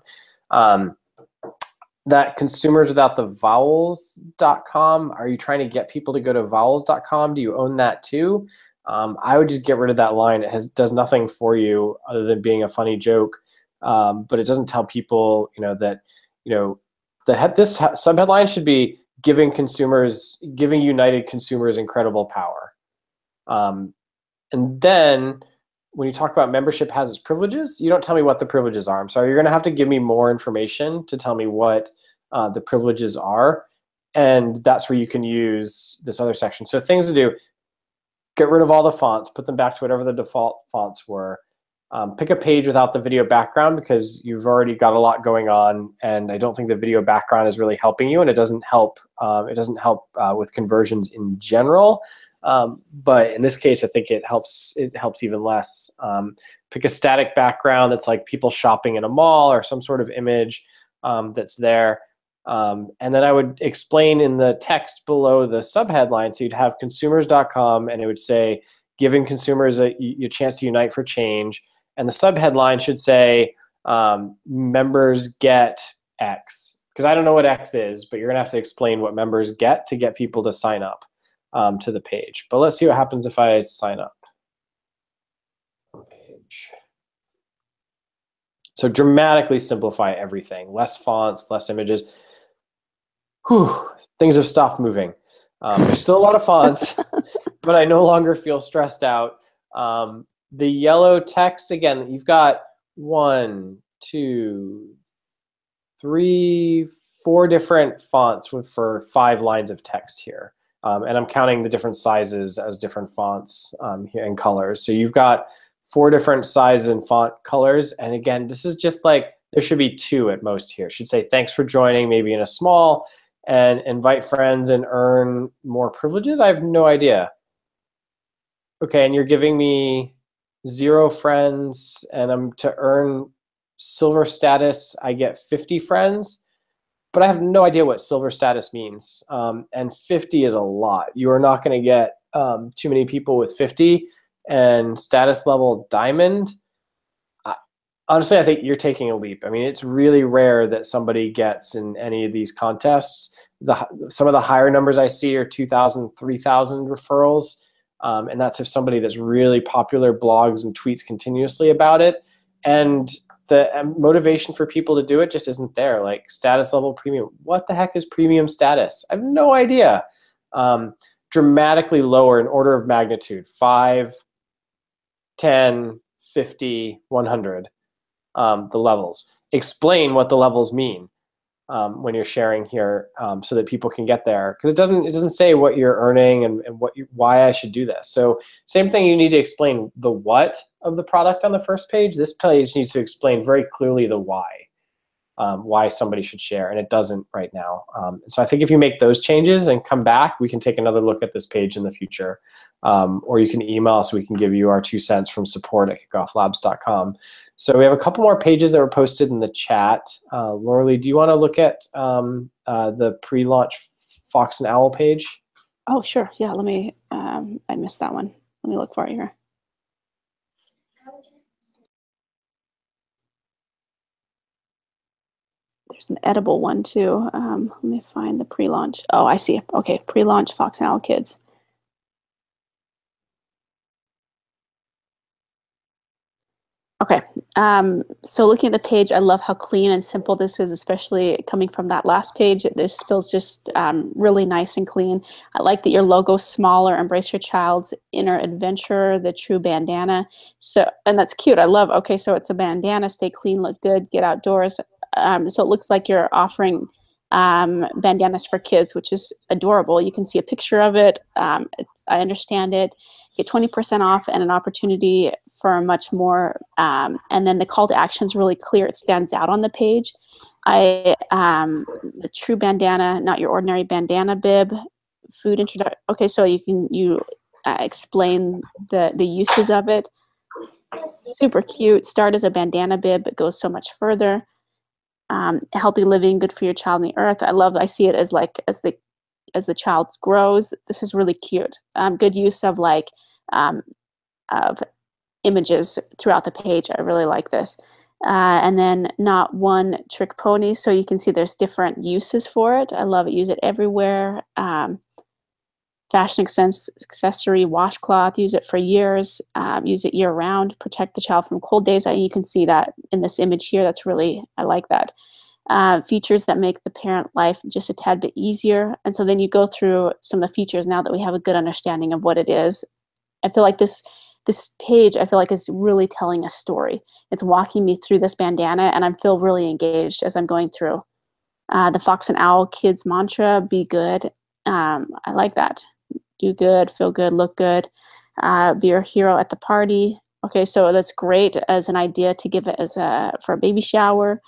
that consumers without the vowels.com, are you trying to get people to go to vowels.com? Do you own that too? I would just get rid of that line. It does nothing for you other than being a funny joke, but it doesn't tell people, that, this subheadline should be giving United consumers incredible power. And then when you talk about membership has its privileges, you don't tell me what the privileges are. I'm sorry, you're going to have to give me more information to tell me what the privileges are. And that's where you can use this other section. So things to do: get rid of all the fonts, put them back to whatever the default fonts were. Pick a page without the video background because you've already got a lot going on, and I don't think the video background is really helping you, and it doesn't help. With conversions in general. But in this case, I think it helps even less. Pick a static background that's like people shopping in a mall or some sort of image that's there. And then I would explain in the text below the subheadline. So you'd have consumers.com, and it would say, giving consumers a chance to unite for change. And the subheadline should say, members get X. Because I don't know what X is, but you're going to have to explain what members get to get people to sign up to the page. But let's see what happens if I sign up. Page. So dramatically simplify everything. Less fonts, less images. Whew, things have stopped moving. There's still a lot of fonts, but I no longer feel stressed out. The yellow text, again, you've got 1, 2, 3, 4 different fonts for 5 lines of text here. And I'm counting the different sizes as different fonts here and colors. So you've got 4 different sizes and font colors. And again, this is just like, there should be 2 at most here. It should say, thanks for joining, maybe in a small, and invite friends and earn more privileges. I have no idea. Okay, and you're giving me 0 friends, and I'm to earn silver status, I get 50 friends. But I have no idea what silver status means. And 50 is a lot. You are not going to get too many people with 50. And status level diamond, honestly, I think you're taking a leap. I mean, it's really rare that somebody gets in any of these contests. Some of the higher numbers I see are 2,000, 3,000 referrals. And that's if somebody that's really popular blogs and tweets continuously about it. And the motivation for people to do it just isn't there. Like status level premium. What the heck is premium status? I have no idea. Dramatically lower in order of magnitude: 5, 10, 50, 100. The levels. Explain what the levels mean when you're sharing here, so that people can get there. Because it doesn't say what you're earning and why I should do this. So same thing, you need to explain the what of the product on the first page. This page needs to explain very clearly the why somebody should share, and it doesn't right now. So I think if you make those changes and come back, we can take another look at this page in the future. Or you can email us, we can give you our 2 cents from support@KickoffLabs.com. So we have a couple more pages that were posted in the chat. Lauralee, do you want to look at the pre-launch Fox and Owl page? Oh, sure. Yeah, let me, I missed that one. Let me look for it here. There's an edible one too. Let me find the pre-launch. Oh, I see. Okay, pre-launch Fox and Owl Kids. Okay, so looking at the page, I love how clean and simple this is, especially coming from that last page. This feels just really nice and clean. I like that your logo's smaller. Embrace your child's inner adventure, the true bandana. So, and that's cute. I love, okay, so it's a bandana, stay clean, look good, get outdoors. So it looks like you're offering bandanas for kids, which is adorable. You can see a picture of it. I understand it. Get 20% off and an opportunity for much more. And then the call to action is really clear. It stands out on the page. The true bandana, not your ordinary bandana bib. Food introduction. Okay, so you explain the uses of it. Super cute. Start as a bandana bib, but goes so much further. Healthy living, good for your child and the earth. I see it as like as the child grows. This is really cute. Good use of of images throughout the page. I really like this. And then not one trick pony. So you can see there's different uses for it. I love it. Use it everywhere. Fashion accessory, washcloth, use it for years, use it year round, protect the child from cold days. You can see that in this image here. That's really, I like that. Features that make the parent life just a tad bit easier. And so then you go through some of the features now that we have a good understanding of what it is. I feel like this page, I feel like is really telling a story. It's walking me through this bandana, and I feel really engaged as I'm going through. The Fox and Owl Kids mantra, be good. I like that. Do good, feel good, look good. Be your hero at the party. Okay, so that's great as an idea to give it as for a baby shower.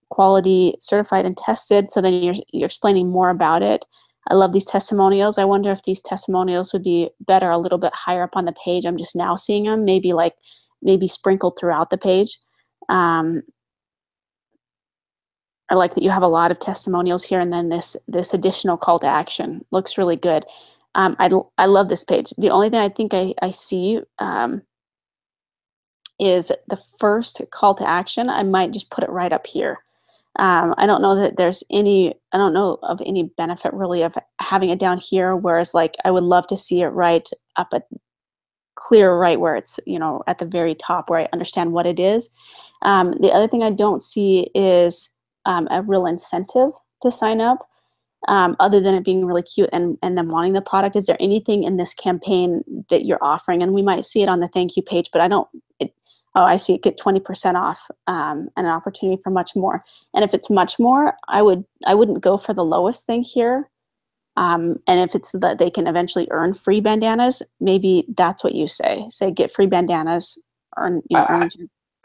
Quality certified and tested. So then you're explaining more about it. I love these testimonials. I wonder if these testimonials would be better a little bit higher up on the page. I'm just now seeing them, maybe sprinkled throughout the page. I like that you have a lot of testimonials here, and then this additional call to action looks really good. I love this page. The only thing I think I see is the first call to action. I might just put it right up here. I don't know that I don't know of any benefit really of having it down here, whereas like I would love to see it right up at clear right where it's, at the very top where I understand what it is. The other thing I don't see is a real incentive to sign up, other than it being really cute and them wanting the product. Is there anything in this campaign that you're offering? And we might see it on the thank you page, but I see it, get 20% off, and an opportunity for much more. And if it's much more, I wouldn't go for the lowest thing here. And if it's that they can eventually earn free bandanas, maybe that's what you say. Say get free bandanas, earn.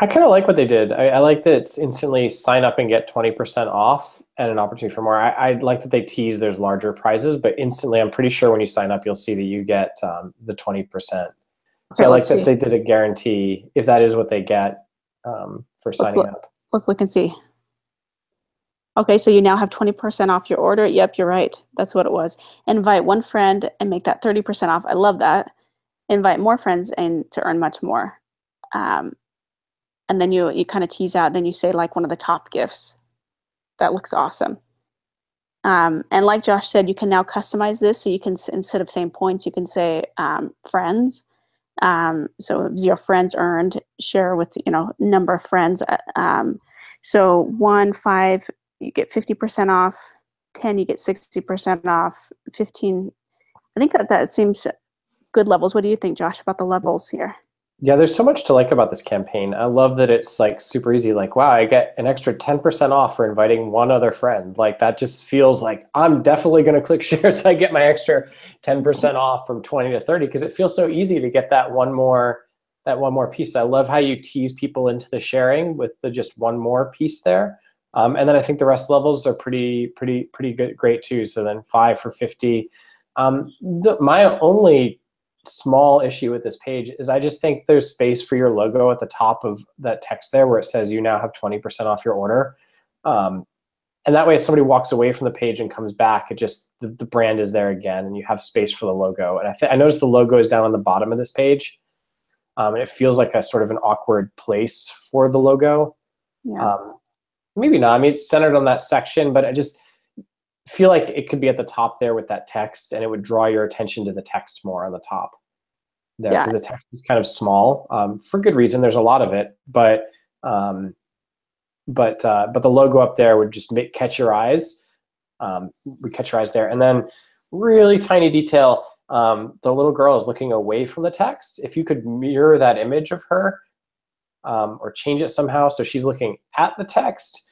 I kind of like what they did. I like that it's instantly sign up and get 20% off and an opportunity for more. I like that they tease there's larger prizes, but instantly I'm pretty sure when you sign up, you'll see that you get the 20%. So I like that they did a guarantee if that is what they get for signing up. Let's look and see. Okay, so you now have 20% off your order. Yep, you're right. That's what it was. Invite one friend and make that 30% off. I love that. Invite more friends and to earn much more. And then you kind of tease out, then you say like one of the top gifts. That looks awesome. And like Josh said, you can now customize this. So you can, instead of saying points, you can say friends. So 0 friends earned, share with, number of friends. So 1, 5, you get 50% off. 10, you get 60% off. 15, I think that seems good levels. What do you think, Josh, about the levels here? Yeah, there's so much to like about this campaign. I love that it's like super easy. Like, wow, I get an extra 10% off for inviting one other friend. Like that just feels like I'm definitely going to click share so I get my extra 10% off from 20 to 30 because it feels so easy to get that one more piece. I love how you tease people into the sharing with the just one more piece there. And then I think the rest levels are pretty good, great too. So then 5 for 50. My only small issue with this page is I just think there's space for your logo at the top of that text there where it says you now have 20% off your order. And that way if somebody walks away from the page and comes back, it just, the brand is there again and you have space for the logo. And I noticed the logo is down on the bottom of this page. And it feels like a sort of an awkward place for the logo. Yeah. Maybe not. I mean, it's centered on that section, but I just feel like it could be at the top there with that text and it would draw your attention to the text more on the top there because the text is kind of small for good reason. There's a lot of it, but the logo up there would just catch your eyes. Would catch your eyes there. And then really tiny detail, the little girl is looking away from the text. If you could mirror that image of her or change it somehow so she's looking at the text,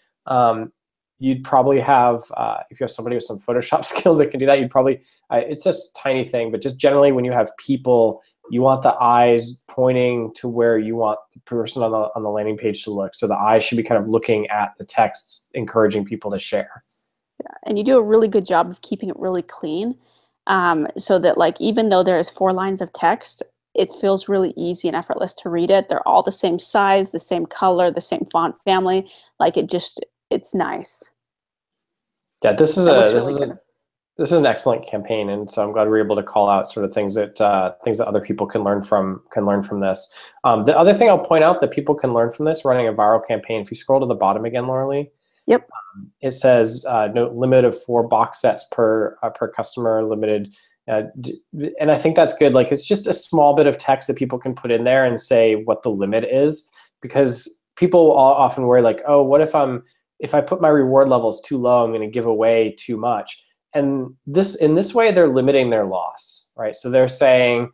you'd probably have, if you have somebody with some Photoshop skills that can do that, you'd probably, it's just a tiny thing, but just generally when you have people, you want the eyes pointing to where you want the person on the landing page to look. So the eyes should be kind of looking at the text, encouraging people to share. Yeah, and you do a really good job of keeping it really clean, so that like even though there's 4 lines of text, it feels really easy and effortless to read it. They're all the same size, the same color, the same font family. Like it's nice. Yeah, this is this is an excellent campaign, and so I'm glad we're able to call out sort of things that other people can learn from this. The other thing I'll point out that people can learn from this running a viral campaign. If you scroll to the bottom again, Lauralee, Yep. it says no limit of 4 box sets per customer, limited. And I think that's good. Like, it's just a small bit of text that people can put in there and say what the limit is, because people often worry like, oh, what if I put my reward levels too low, I'm going to give away too much. And in this way, they're limiting their loss, right? So they're saying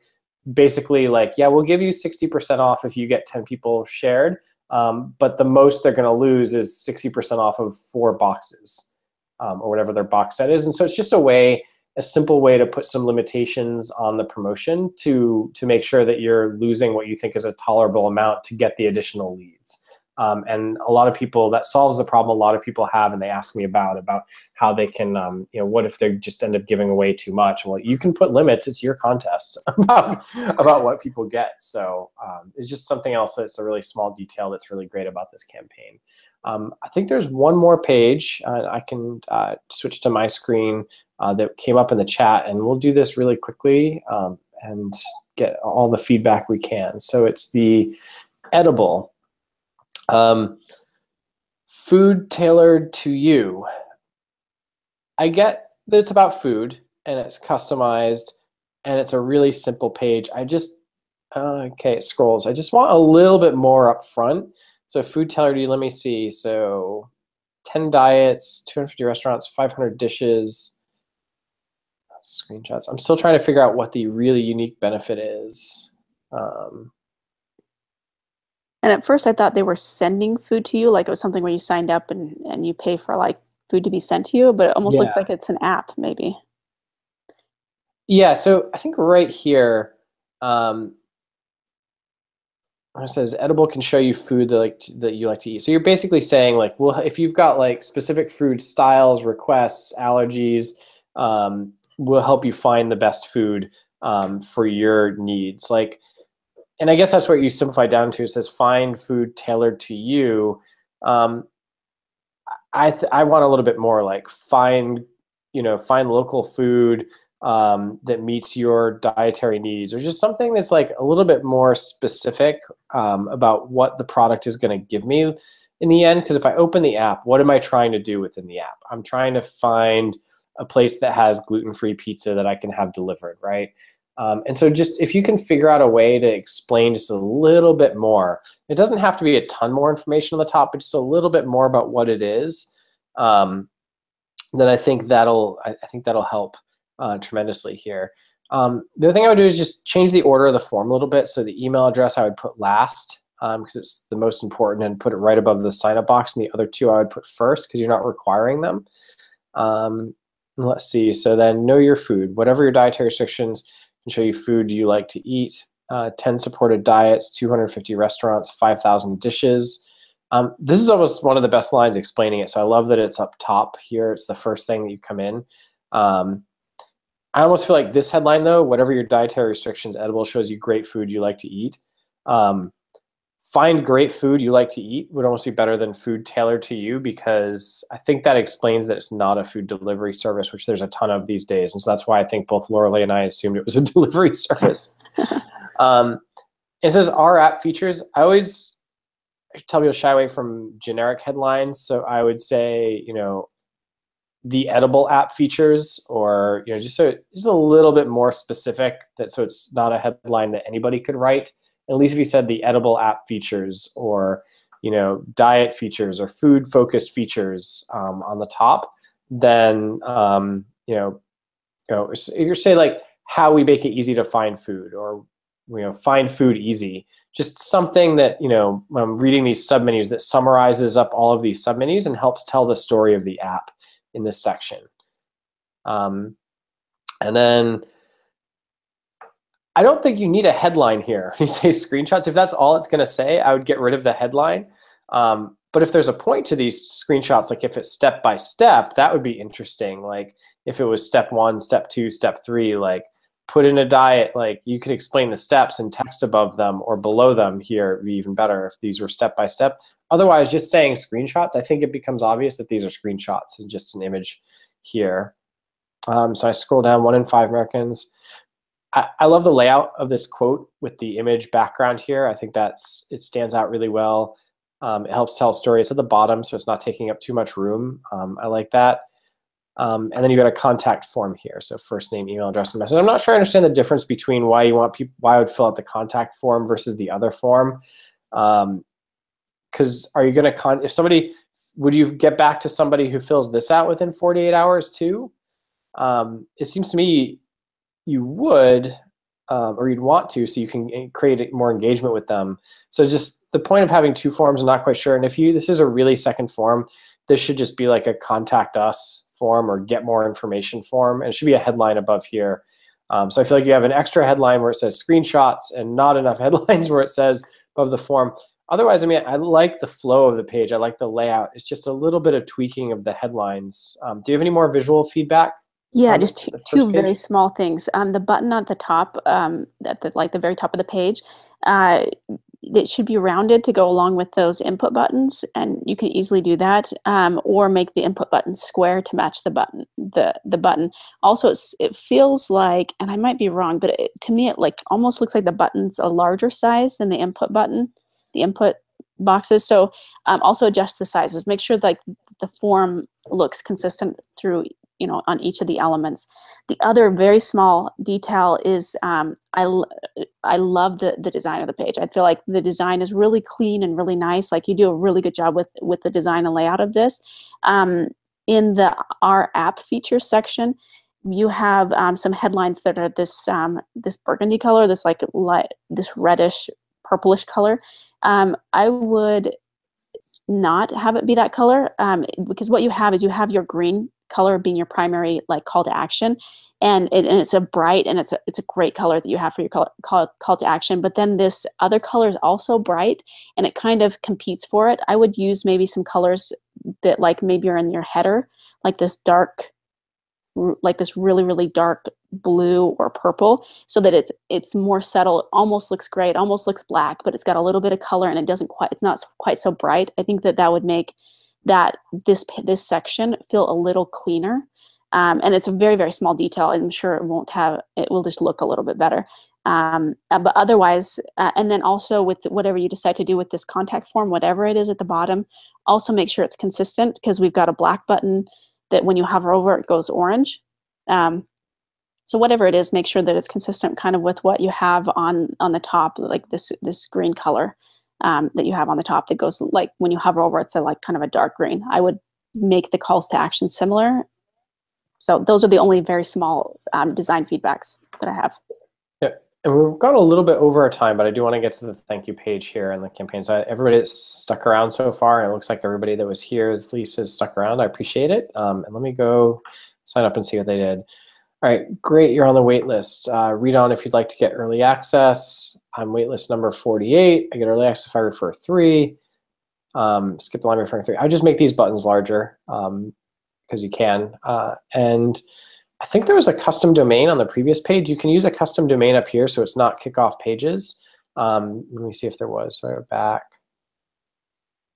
basically like, yeah, we'll give you 60% off if you get 10 people shared, but the most they're going to lose is 60% off of 4 boxes, or whatever their box set is. And so it's just a simple way to put some limitations on the promotion to make sure that you're losing what you think is a tolerable amount to get the additional leads. And a lot of people, that solves the problem a lot of people have, and they ask me about how they can, what if they just end up giving away too much? Well, you can put limits. It's your contest about what people get. So it's just something else that's a really small detail that's really great about this campaign. I think there's one more page. I can switch to my screen that came up in the chat, and we'll do this really quickly and get all the feedback we can. So it's the edible. Food tailored to you. I get that it's about food and it's customized and it's a really simple page. I just, okay, it scrolls. I just want a little bit more up front. So food tailored to you, let me see. So 10 diets, 250 restaurants, 500 dishes, screenshots. I'm still trying to figure out what the really unique benefit is. And at first I thought they were sending food to you, like it was something where you signed up and you pay for like food to be sent to you, but it almost looks like it's an app maybe. Yeah, so I think right here, it says edible can show you food that you like to eat. So you're basically saying like, well, if you've got like specific food styles, requests, allergies, we'll help you find the best food for your needs. Like, and I guess that's what you simplify down to. It says find food tailored to you. I want a little bit more like find local food that meets your dietary needs, or just something that's like a little bit more specific about what the product is going to give me in the end. Because if I open the app, what am I trying to do within the app? I'm trying to find a place that has gluten-free pizza that I can have delivered, right? And so just if you can figure out a way to explain just a little bit more, it doesn't have to be a ton more information on the top, but just a little bit more about what it is, then I think that'll help tremendously here. The other thing I would do is just change the order of the form a little bit. So the email address I would put last because it's the most important, and put it right above the sign up box, and the other two I would put first because you're not requiring them. Let's see. So then know your food. Whatever your dietary restrictions, can show you food you like to eat. 10 supported diets, 250 restaurants, 5,000 dishes. This is almost one of the best lines explaining it. So I love that it's up top here. It's the first thing that you come in. I almost feel like this headline though, whatever your dietary restrictions, edible shows you great food you like to eat. Find great food you like to eat would almost be better than food tailored to you, because I think that explains that it's not a food delivery service, which there's a ton of these days. And so that's why I think both Lauralee and I assumed it was a delivery service. It says our app features. I always tell people to shy away from generic headlines. So I would say, the edible app features, or just a little bit more specific, so it's not a headline that anybody could write. At least if you said the edible app features, or diet features, or food focused features on the top, then you say like how we make it easy to find food, or find food easy. Just something that when I'm reading these submenus that summarizes up all of these submenus and helps tell the story of the app in this section. And then I don't think you need a headline here. When you say screenshots, if that's all it's going to say, I would get rid of the headline. But if there's a point to these screenshots, like if it's step by step, that would be interesting. Like if it was step 1, step 2, step 3, like put in a diet, like you could explain the steps and text above them or below them here would be even better if these were step by step. Otherwise, just saying screenshots, I think it becomes obvious that these are screenshots and just an image here. So I scroll down, 1 in 5 Americans. I love the layout of this quote with the image background here. I think it stands out really well. It helps tell a story. It's at the bottom, so it's not taking up too much room. I like that. And then you got a contact form here. So first name, email address, and message. I'm not sure I understand the difference between why you want people, why I would fill out the contact form versus the other form. Because are you going to if somebody, would you get back to somebody who fills this out within 48 hours too? It seems to me you would, or you'd want to, so you can create more engagement with them. So just the point of having 2 forms, I'm not quite sure. And if this is a really second form, this should just be like a contact us form or get more information form. And it should be a headline above here. So I feel like you have an extra headline where it says screenshots and not enough headlines where it says above the form. Otherwise, I mean, I like the flow of the page. I like the layout. It's just a little bit of tweaking of the headlines. Do you have any more visual feedback? Yeah, On just this, the two first very page? small things. The button at the top, at the very top of the page, uh, it should be rounded to go along with those input buttons, and you can easily do that, or make the input button square to match the button. The button. Also, it feels like, and I might be wrong, but to me, it like almost looks like the button's a larger size than the input button, the input boxes. So also adjust the sizes. Make sure like the form looks consistent through, on each of the elements. The other very small detail is I love the design of the page. I feel like the design is really clean and really nice. Like you do a really good job with the design and layout of this. In the Our App Features section, you have some headlines that are this burgundy color, this this reddish purplish color. I would not have it be that color, because what you have is you have your green color being your primary like call to action, and it's a bright and it's a great color that you have for your call to action. But then this other color is also bright and it kind of competes for it. I would use maybe some colors that like maybe are in your header, like this really really dark blue or purple, so that it's more subtle. It almost looks gray, it almost looks black, but it's got a little bit of color and it's not quite so bright. I think that would make this section feel a little cleaner, and it's a very very small detail. I'm sure it will just look a little bit better, but otherwise, and then also with whatever you decide to do with this contact form, whatever it is at the bottom, also make sure it's consistent, because we've got a black button that when you hover over it goes orange. So whatever it is, make sure that it's consistent kind of with what you have on the top, like this green color that you have on the top that goes, like when you hover over it's like kind of a dark green. I would make the calls to action similar. So those are the only very small design feedbacks that I have. Yeah, and we've gone a little bit over our time, but I do want to get to the thank you page here and the campaign. So everybody that's stuck around so far, and it looks like everybody that was here at least has stuck around. I appreciate it. And let me go sign up and see what they did. All right, great, you're on the wait list. Read on if you'd like to get early access. I'm waitlist number 48. I get early access if I refer 3. Skip the line referring 3. I just make these buttons larger because you can. And I think there was a custom domain on the previous page. You can use a custom domain up here, so it's not Kickoff Pages. Let me see if there was. So back.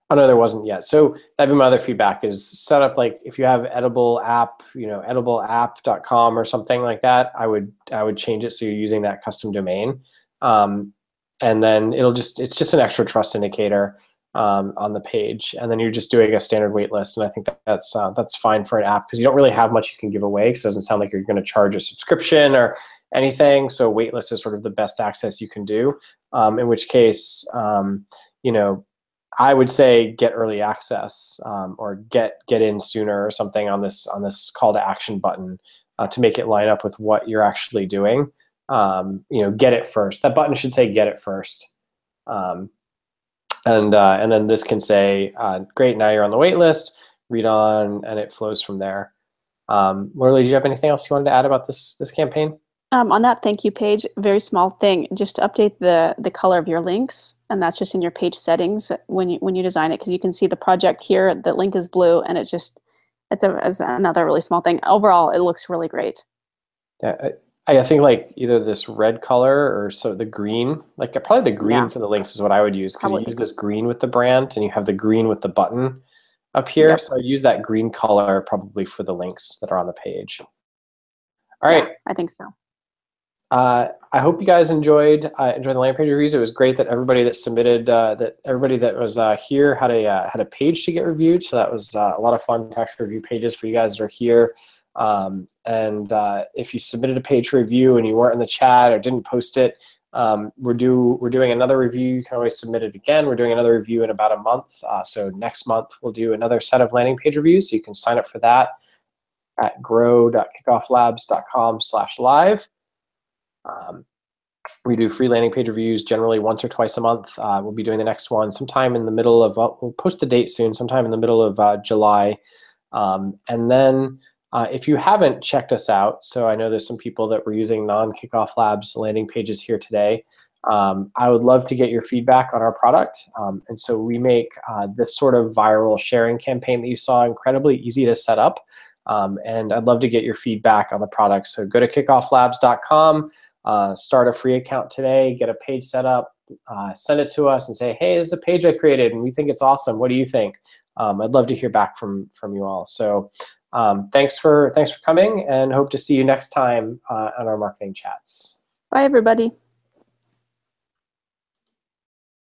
Oh no, there wasn't yet. So that'd be my other feedback, is set up like if you have edible app, edibleapp.com or something like that, I would change it so you're using that custom domain. And then it's just an extra trust indicator on the page, and then you're just doing a standard wait list. And I think that's fine for an app, because you don't really have much you can give away, because it doesn't sound like you're going to charge a subscription or anything. So wait list is sort of the best access you can do. In which case, I would say get early access, or get in sooner or something on this call to action button to make it line up with what you're actually doing. Get it first. That button should say get it first. And then this can say, great, now you're on the wait list, read on, and it flows from there. Lorelei, do you have anything else you wanted to add about this campaign? On that thank you page, very small thing, just to update the color of your links, and that's just in your page settings when you design it, because you can see the project here, the link is blue, and it's another really small thing. Overall, it looks really great. Yeah, I think like either this red color or the green, like probably the green for the links is what I would use, because you use this green with the brand and you have the green with the button up here. Yep. So I use that green color probably for the links that are on the page. All right. Yeah, I think so. I hope you guys enjoyed the landing page reviews. It was great that everybody that submitted, that everybody that was here had a page to get reviewed. So that was a lot of fun to actually review pages for you guys that are here. And if you submitted a page review and you weren't in the chat or didn't post it, we're doing another review. You can always submit it again. We're doing another review in about a month. So next month we'll do another set of landing page reviews. So you can sign up for that at grow.kickofflabs.com/live. We do free landing page reviews generally once or twice a month. We'll be doing the next one sometime in the middle of, we'll post the date soon, sometime in the middle of July. And then if you haven't checked us out, so I know there's some people that were using non-Kickoff Labs landing pages here today. I would love to get your feedback on our product. And so we make this sort of viral sharing campaign that you saw incredibly easy to set up. And I'd love to get your feedback on the product. So go to kickofflabs.com. Start a free account today, get a page set up, send it to us and say, hey, this is a page I created and we think it's awesome. What do you think? I'd love to hear back from you all. So thanks for coming and hope to see you next time on our marketing chats. Bye, everybody.